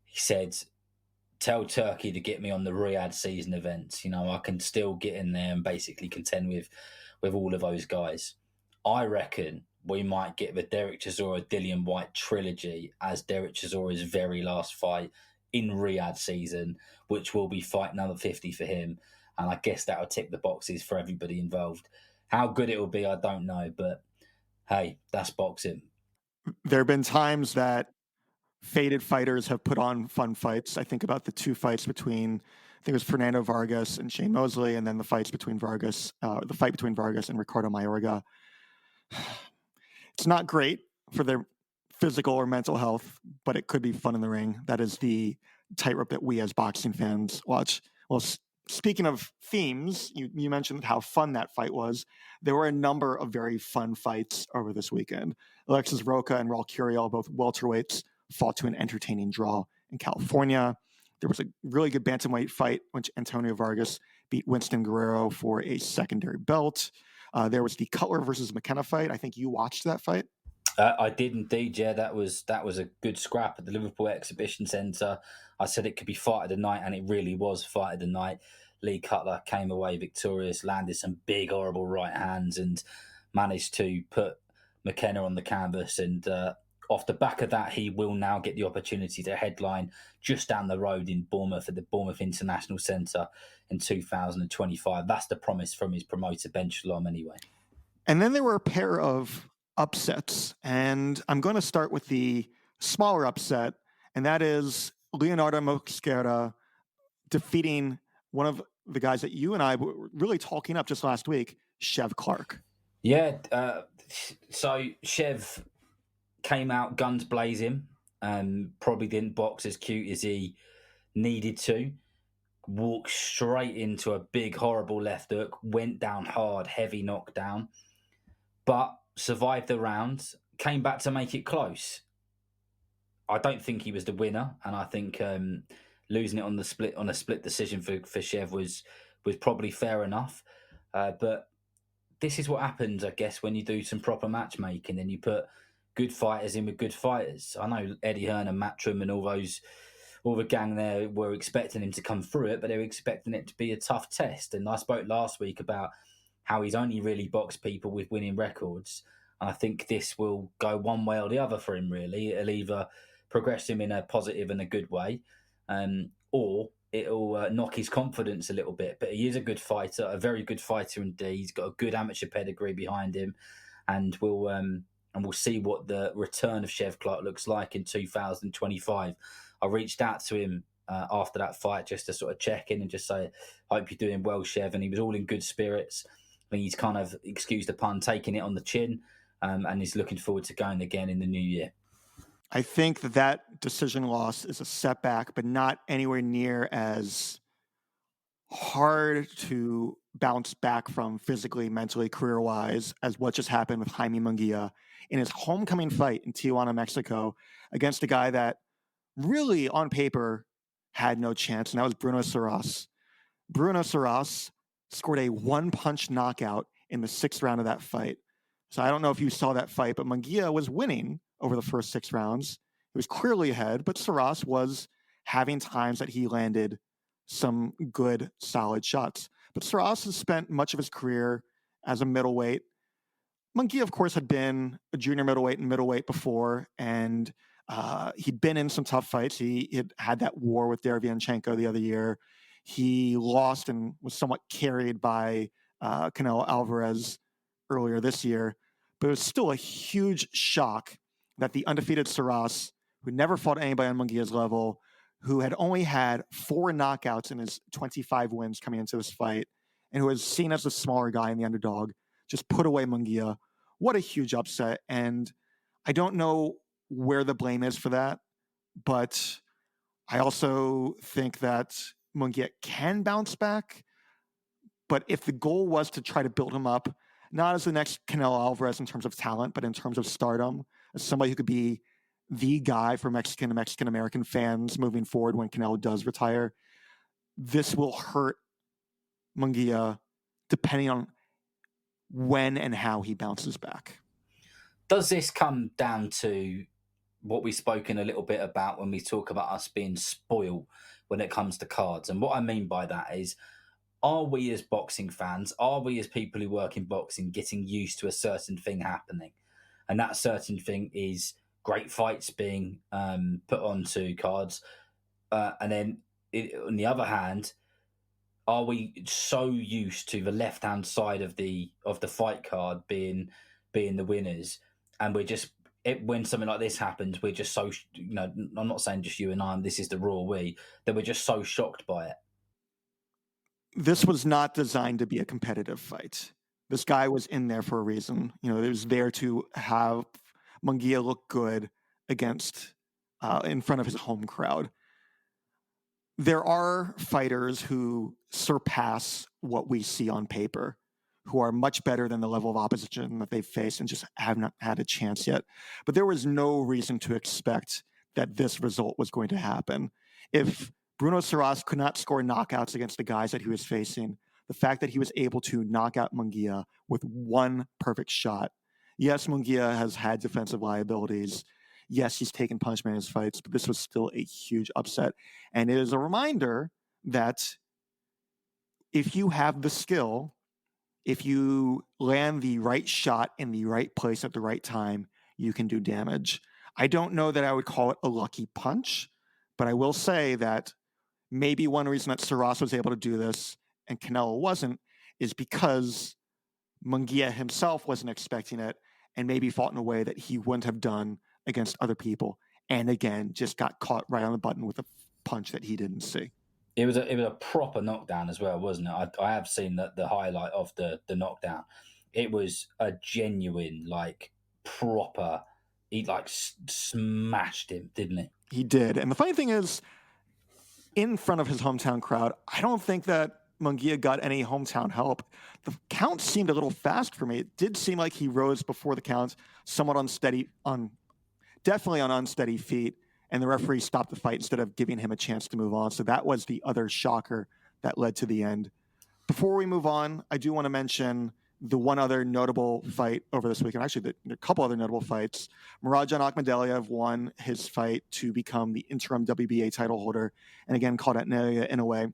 he said, tell Turkey to get me on the Riyadh season events. I can still get in there and basically contend with all of those guys. I reckon we might get the Derek Chisora Dillian Whyte trilogy as Derek Chisora's very last fight in Riyadh season, which will be fight number 50 for him. And I guess that will tick the boxes for everybody involved. How good it will be, I don't know. But hey, that's boxing. There have been times that faded fighters have put on fun fights. I think about the two fights between think it was Fernando Vargas and Shane Mosley, and then the fight between Vargas and Ricardo Mayorga. It's not great for their physical or mental health, but it could be fun in the ring. That is the tightrope that we as boxing fans watch. Well, speaking of themes, you mentioned how fun that fight was. There were a number of very fun fights over this weekend. Alexis Roca and Raul Curiel, both welterweights, fought to an entertaining draw in California. There was a really good bantamweight fight, which Antonio Vargas beat Winston Guerrero for a secondary belt. There was the Cutler versus McKenna fight. I think you watched that fight. I did indeed, yeah. That was a good scrap at the Liverpool Exhibition Centre. I said it could be fight of the night, and it really was fight of the night. Lee Cutler came away victorious, landed some big, horrible right hands, and managed to put McKenna on the canvas. And off the back of that, he will now get the opportunity to headline just down the road in Bournemouth at the Bournemouth International Centre in 2025. That's the promise from his promoter, Ben Shalom, anyway. And then there were a pair of upsets, and I'm going to start with the smaller upset, and that is Leonardo Mosquera defeating one of the guys that you and I were really talking up just last week, Chev Clark. Yeah, so Chev came out guns blazing, probably didn't box as cute as he needed to, walked straight into a big, horrible left hook, went down hard, heavy knockdown, but survived the round, came back to make it close. I don't think he was the winner, and I think losing it on a split decision for Chev was probably fair enough. But this is what happens, I guess, when you do some proper matchmaking and you put good fighters in with good fighters. I know Eddie Hearn and Matchroom and all the gang there were expecting him to come through it, but they were expecting it to be a tough test. And I spoke last week about how he's only really boxed people with winning records. And I think this will go one way or the other for him, really. It'll either progress him in a positive and a good way, or it'll knock his confidence a little bit. But he is a good fighter, a very good fighter indeed. He's got a good amateur pedigree behind him, and we'll see what the return of Chev Clark looks like in 2025. I reached out to him after that fight just to sort of check in and just say, hope you're doing well, Chev. And he was all in good spirits. I think he's kind of, excuse the pun, taking it on the chin, and he's looking forward to going again in the new year. I think that decision loss is a setback, but not anywhere near as hard to bounce back from physically, mentally, career-wise as what just happened with Jaime Munguia in his homecoming fight in Tijuana, Mexico, against a guy that really, on paper, had no chance, and that was Bruno Surace. Bruno Surace scored a one-punch knockout in the 6th round of that fight. So I don't know if you saw that fight, but Munguia was winning over the first 6 rounds. He was clearly ahead, but Surace was having times that he landed some good, solid shots. But Surace has spent much of his career as a middleweight. Munguia, of course, had been a junior middleweight and middleweight before, and he'd been in some tough fights. He had that war with Derevyanchenko the other year. He lost and was somewhat carried by Canelo Alvarez earlier this year. But it was still a huge shock that the undefeated Surace, who never fought anybody on Munguia's level, who had only had 4 knockouts in his 25 wins coming into this fight, and who was seen as the smaller guy and the underdog, just put away Munguia. What a huge upset. And I don't know where the blame is for that, but I also think that Munguia can bounce back. But if the goal was to try to build him up, not as the next Canelo Alvarez in terms of talent, but in terms of stardom, as somebody who could be the guy for Mexican and Mexican-American fans moving forward when Canelo does retire, this will hurt Munguia depending on when and how he bounces back. Does this come down to what we've spoken a little bit about when we talk about us being spoiled when it comes to cards? And what I mean by that is, are we as boxing fans, are we as people who work in boxing getting used to a certain thing happening? And that certain thing is great fights being put onto cards. And then on the other hand, are we so used to the left-hand side of the fight card being the winners, and we're just, when something like this happens, we're just so, I'm not saying just you and I, this is the raw we, that we're just so shocked by it. This was not designed to be a competitive fight. This guy was in there for a reason. It was there to have Munguia look good against in front of his home crowd. There are fighters who surpass what we see on paper, who are much better than the level of opposition that they've faced and just have not had a chance yet. But there was no reason to expect that this result was going to happen. If Bruno Surace could not score knockouts against the guys that he was facing, the fact that he was able to knock out Munguia with one perfect shot. Yes, Munguia has had defensive liabilities. Yes, he's taken punishment in his fights, but this was still a huge upset. And it is a reminder that if you have the skill, if you land the right shot in the right place at the right time, you can do damage. I don't know that I would call it a lucky punch, but I will say that maybe one reason that Surace was able to do this and Canelo wasn't is because Munguia himself wasn't expecting it and maybe fought in a way that he wouldn't have done against other people. And again, just got caught right on the button with a punch that he didn't see. It was a proper knockdown as well, wasn't it? I have seen the highlight of the knockdown. It was a genuine, proper. He smashed him, didn't he? He did. And the funny thing is, in front of his hometown crowd, I don't think that Munguia got any hometown help. The count seemed a little fast for me. It did seem like he rose before the count, somewhat definitely on unsteady feet, and the referee stopped the fight instead of giving him a chance to move on. So that was the other shocker that led to the end. Before we move on, I do want to mention the one other notable fight over this weekend. Actually, a couple other notable fights. Mourad Akhmadaliev won his fight to become the interim WBA title holder, and again called out Nelia in a way.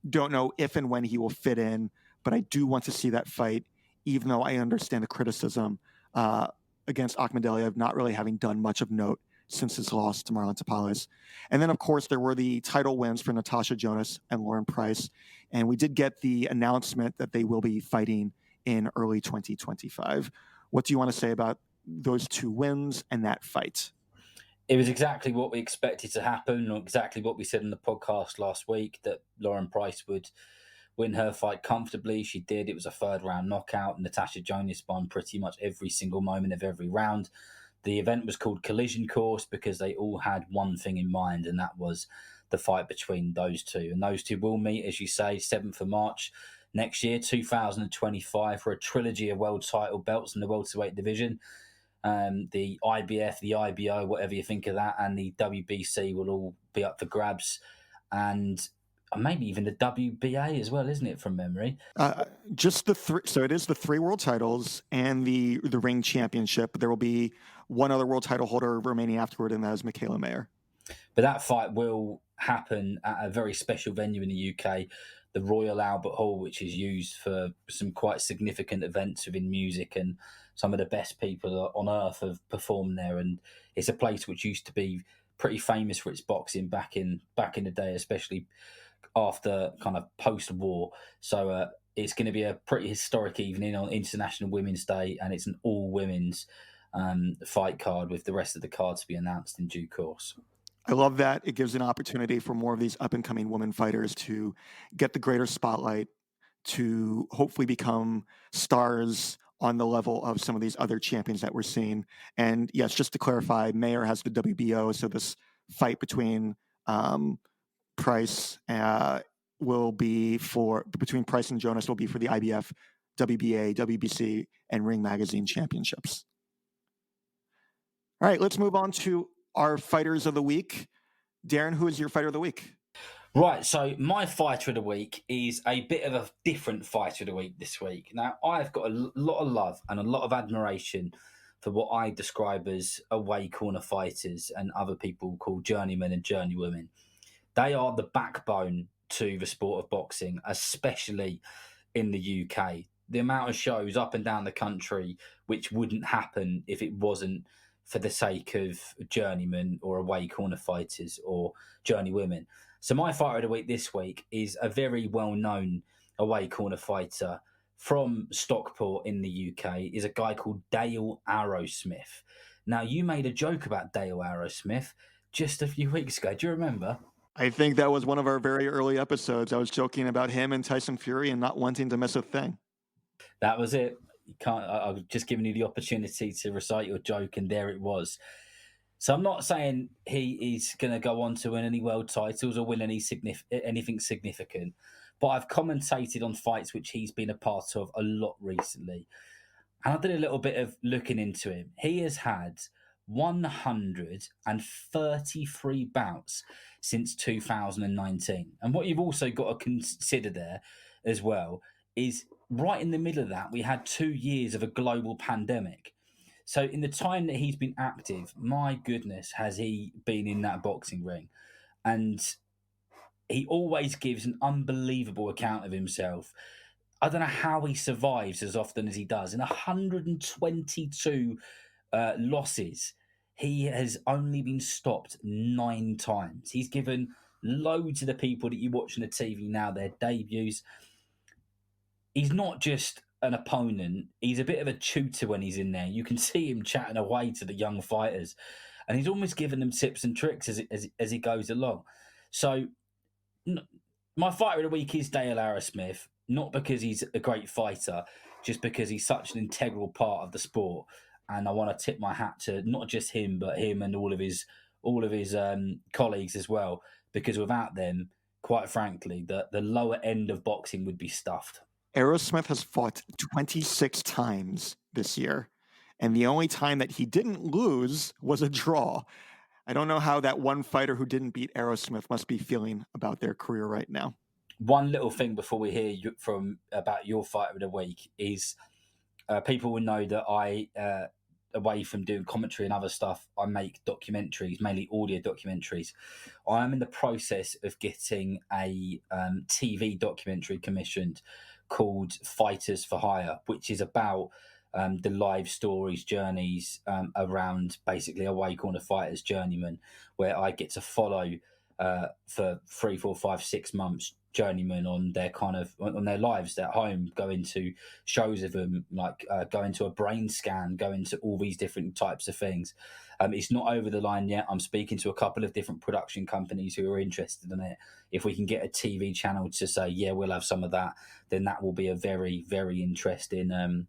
Don't know if and when he will fit in, but I do want to see that fight, even though I understand the criticism against Akhmadaliev not really having done much of note since his loss to Marlon Tapales. And then, of course, there were the title wins for Natasha Jonas and Lauren Price. And we did get the announcement that they will be fighting in early 2025. What do you want to say about those two wins and that fight? It was exactly what we expected to happen, or exactly what we said in the podcast last week, that Lauren Price would win her fight comfortably. She did. It was a third-round knockout. Natasha Jonas won pretty much every single moment of every round. The event was called Collision Course because they all had one thing in mind, and that was the fight between those two. And those two will meet, as you say, 7th of March next year, 2025, for a trilogy of world title belts in the welterweight division. The IBF, the IBO, whatever you think of that, and the WBC will all be up for grabs. And maybe even the WBA as well, isn't it, from memory? Just the three. So it is the 3 world titles and the ring championship. There will be one other world title holder remaining afterward, and that is Michaela Mayer. But that fight will happen at a very special venue in the UK, the Royal Albert Hall, which is used for some quite significant events within music, and some of the best people on earth have performed there. And it's a place which used to be pretty famous for its boxing back in the day, especially after kind of post-war. So it's going to be a pretty historic evening on International Women's Day, and it's an all-women's fight card with the rest of the cards to be announced in due course. I love that. It gives an opportunity for more of these up-and-coming women fighters to get the greater spotlight, to hopefully become stars on the level of some of these other champions that we're seeing. And yes, just to clarify, Mayer has the WBO, so this fight between Price will be between Price and Jonas will be for the IBF, WBA, WBC, and Ring Magazine championships. All right, let's move on to our fighters of the week. Darren, who is your fighter of the week? Right, so my fighter of the week is a bit of a different fighter of the week this week. Now, I've got a lot of love and a lot of admiration for what I describe as away corner fighters and other people call journeymen and journeywomen. They are the backbone to the sport of boxing, especially in the UK. The amount of shows up and down the country which wouldn't happen if it wasn't for the sake of journeymen or away corner fighters or journeywomen. So my fighter of the week this week is a very well-known away corner fighter from Stockport in the UK, is a guy called Dale Arrowsmith. Now, you made a joke about Dale Arrowsmith just a few weeks ago. Do you remember? I think that was one of our very early episodes. I was joking about him and Tyson Fury and not wanting to miss a thing. That was it. You can't. I've just given you the opportunity to recite your joke, and there it was. So I'm not saying he is going to go on to win any world titles or win anything significant, but I've commentated on fights which he's been a part of a lot recently, and I did a little bit of looking into him. He has had 133 bouts since 2019, and what you've also got to consider there as well is right in the middle of that we had 2 years of a global pandemic. So in the time that he's been active, my goodness, has he been in that boxing ring? And he always gives an unbelievable account of himself. I don't know how he survives as often as he does. In 122 losses, he has only been stopped 9 times. He's given loads of the people that you watch on the TV now their debuts. He's not just an opponent, he's a bit of a tutor when he's in there. You can see him chatting away to the young fighters, and he's almost giving them tips and tricks as he goes along. So, my fighter of the week is Dale Arrowsmith, not because he's a great fighter, just because he's such an integral part of the sport. And I want to tip my hat to not just him, but him and all of his colleagues as well, because without them, quite frankly, the lower end of boxing would be stuffed. Arrowsmith has fought 26 times this year, and the only time that he didn't lose was a draw. I don't know how that one fighter who didn't beat Arrowsmith must be feeling about their career right now. One little thing before we hear from about your fighter of the week is people will know that I, away from doing commentary and other stuff, I make documentaries, mainly audio documentaries. I am in the process of getting a TV documentary commissioned called Fighters for Hire, which is about the live stories, journeys around basically away corner fighters, journeymen, where I get to follow for 3, 4, 5, 6 months journeymen on their on their lives at home, going to shows of them, like going to a brain scan, going to all these different types of things. It's not over the line yet. I'm speaking to a couple of different production companies who are interested in it. If we can get a TV channel to say, yeah, we'll have some of that, then that will be a very, very interesting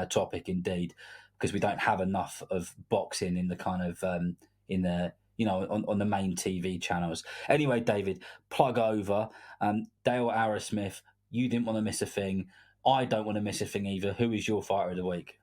topic indeed, because we don't have enough of boxing in the in the on the main TV channels. Anyway, David, plug over. Dale Arrowsmith, you didn't want to miss a thing. I don't want to miss a thing either. Who is your fighter of the week?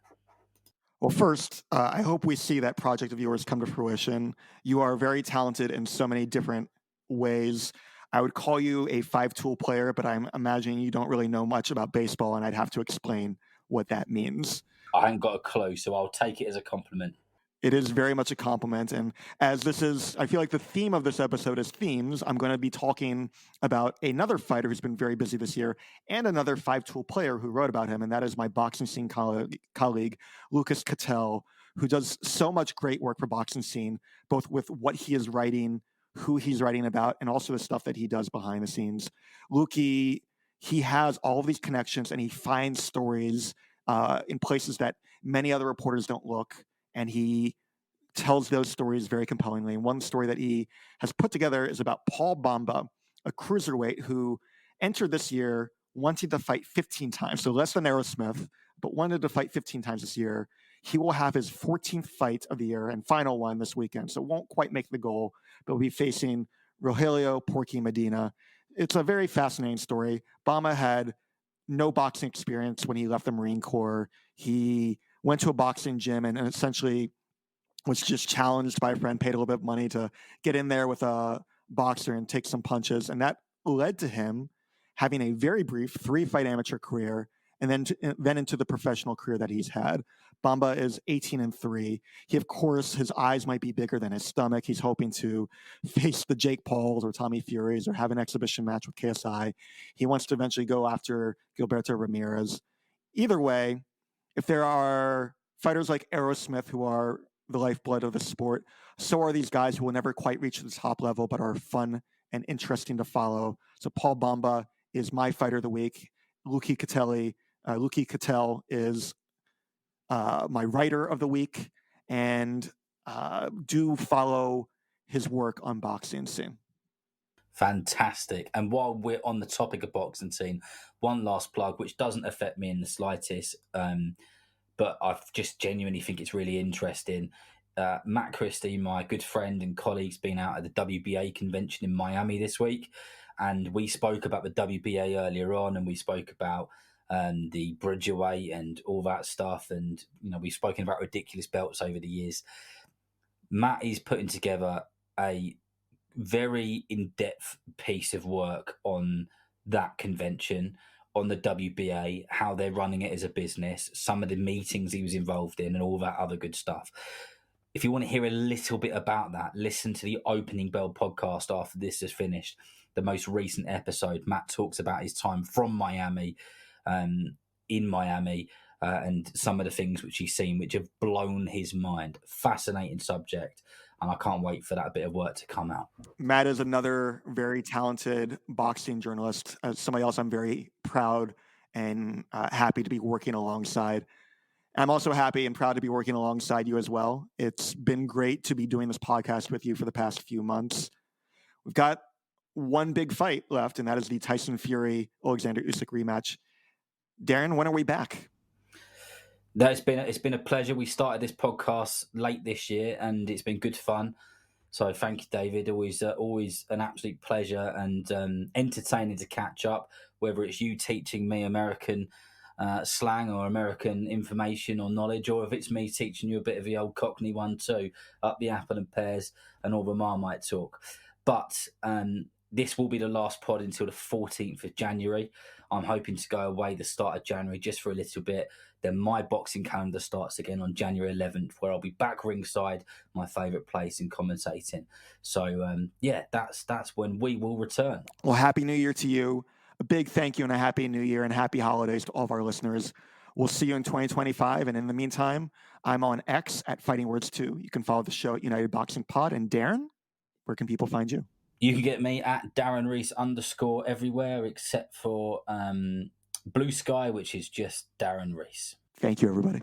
Well, first, I hope we see that project of yours come to fruition. You are very talented in so many different ways. I would call you a five-tool player, but I'm imagining you don't really know much about baseball, and I'd have to explain what that means. I haven't got a clue, so I'll take it as a compliment. It is very much a compliment. And as this is, I feel like the theme of this episode is themes. I'm going to be talking about another fighter who's been very busy this year and another five-tool player who wrote about him. And that is my boxing scene colleague, Lucas Cattell, who does so much great work for boxing scene, both with what he is writing, who he's writing about, and also the stuff that he does behind the scenes. Lukey, he has all of these connections and he finds stories in places that many other reporters don't look. And he tells those stories very compellingly. And one story that he has put together is about Paul Bamba, a cruiserweight who entered this year wanting to fight 15 times, so less than Arrowsmith, but wanted to fight 15 times this year. He will have his 14th fight of the year and final one this weekend, so won't quite make the goal, but will be facing Rogelio Porky Medina. It's a very fascinating story. Bamba had no boxing experience when he left the Marine Corps. He went to a boxing gym and essentially was just challenged by a friend, paid a little bit of money to get in there with a boxer and take some punches. And that led to him having a very brief 3-fight amateur career and then into the professional career that he's had. Bamba is 18-3. He, of course, his eyes might be bigger than his stomach. He's hoping to face the Jake Pauls or Tommy Furies or have an exhibition match with KSI. He wants to eventually go after Gilberto Ramirez. Either way, if there are fighters like Arrowsmith who are the lifeblood of the sport, so are these guys who will never quite reach the top level but are fun and interesting to follow. So Paul Bamba is my fighter of the week. Lucas Cattell is my writer of the week, and do follow his work on Boxing Scene. Fantastic. And while we're on the topic of boxing scene, one last plug, which doesn't affect me in the slightest, but I just genuinely think it's really interesting. Matt Christie, my good friend and colleague's been out at the WBA convention in Miami this week, and we spoke about the WBA earlier on, and we spoke about the Bridgerweight and all that stuff, and we've spoken about ridiculous belts over the years. Matt is putting together a very in-depth piece of work on that convention, on the WBA, how they're running it as a business, some of the meetings he was involved in, and all that other good stuff. If you want to hear a little bit about that, listen to the Opening Bell podcast after this is finished. The most recent episode, Matt talks about his time from Miami, in Miami, and some of the things which he's seen, which have blown his mind. Fascinating subject. And I can't wait for that bit of work to come out. Matt is another very talented boxing journalist, somebody else I'm very proud and happy to be working alongside. I'm also happy and proud to be working alongside you as well. It's been great to be doing this podcast with you for the past few months. We've got one big fight left, and that is the Tyson Fury Oleksandr Usyk rematch. Darren, when are we back? It's been a pleasure. We started this podcast late this year, and it's been good fun. So thank you, David. Always an absolute pleasure and entertaining to catch up. Whether it's you teaching me American slang or American information or knowledge, or if it's me teaching you a bit of the old Cockney one too, up the apple and pears and all the Marmite talk. But this will be the last pod until the 14th of January. I'm hoping to go away the start of January just for a little bit. Then my boxing calendar starts again on January 11th, where I'll be back ringside, my favourite place in commentating. So, that's when we will return. Well, Happy New Year to you. A big thank you and a Happy New Year and Happy Holidays to all of our listeners. We'll see you in 2025. And in the meantime, I'm on X at Fighting Words 2. You can follow the show at United Boxing Pod. And Darren, where can people find you? You can get me at Darren Rees _ everywhere except for Blue Sky, which is just Darren Rees. Thank you, everybody.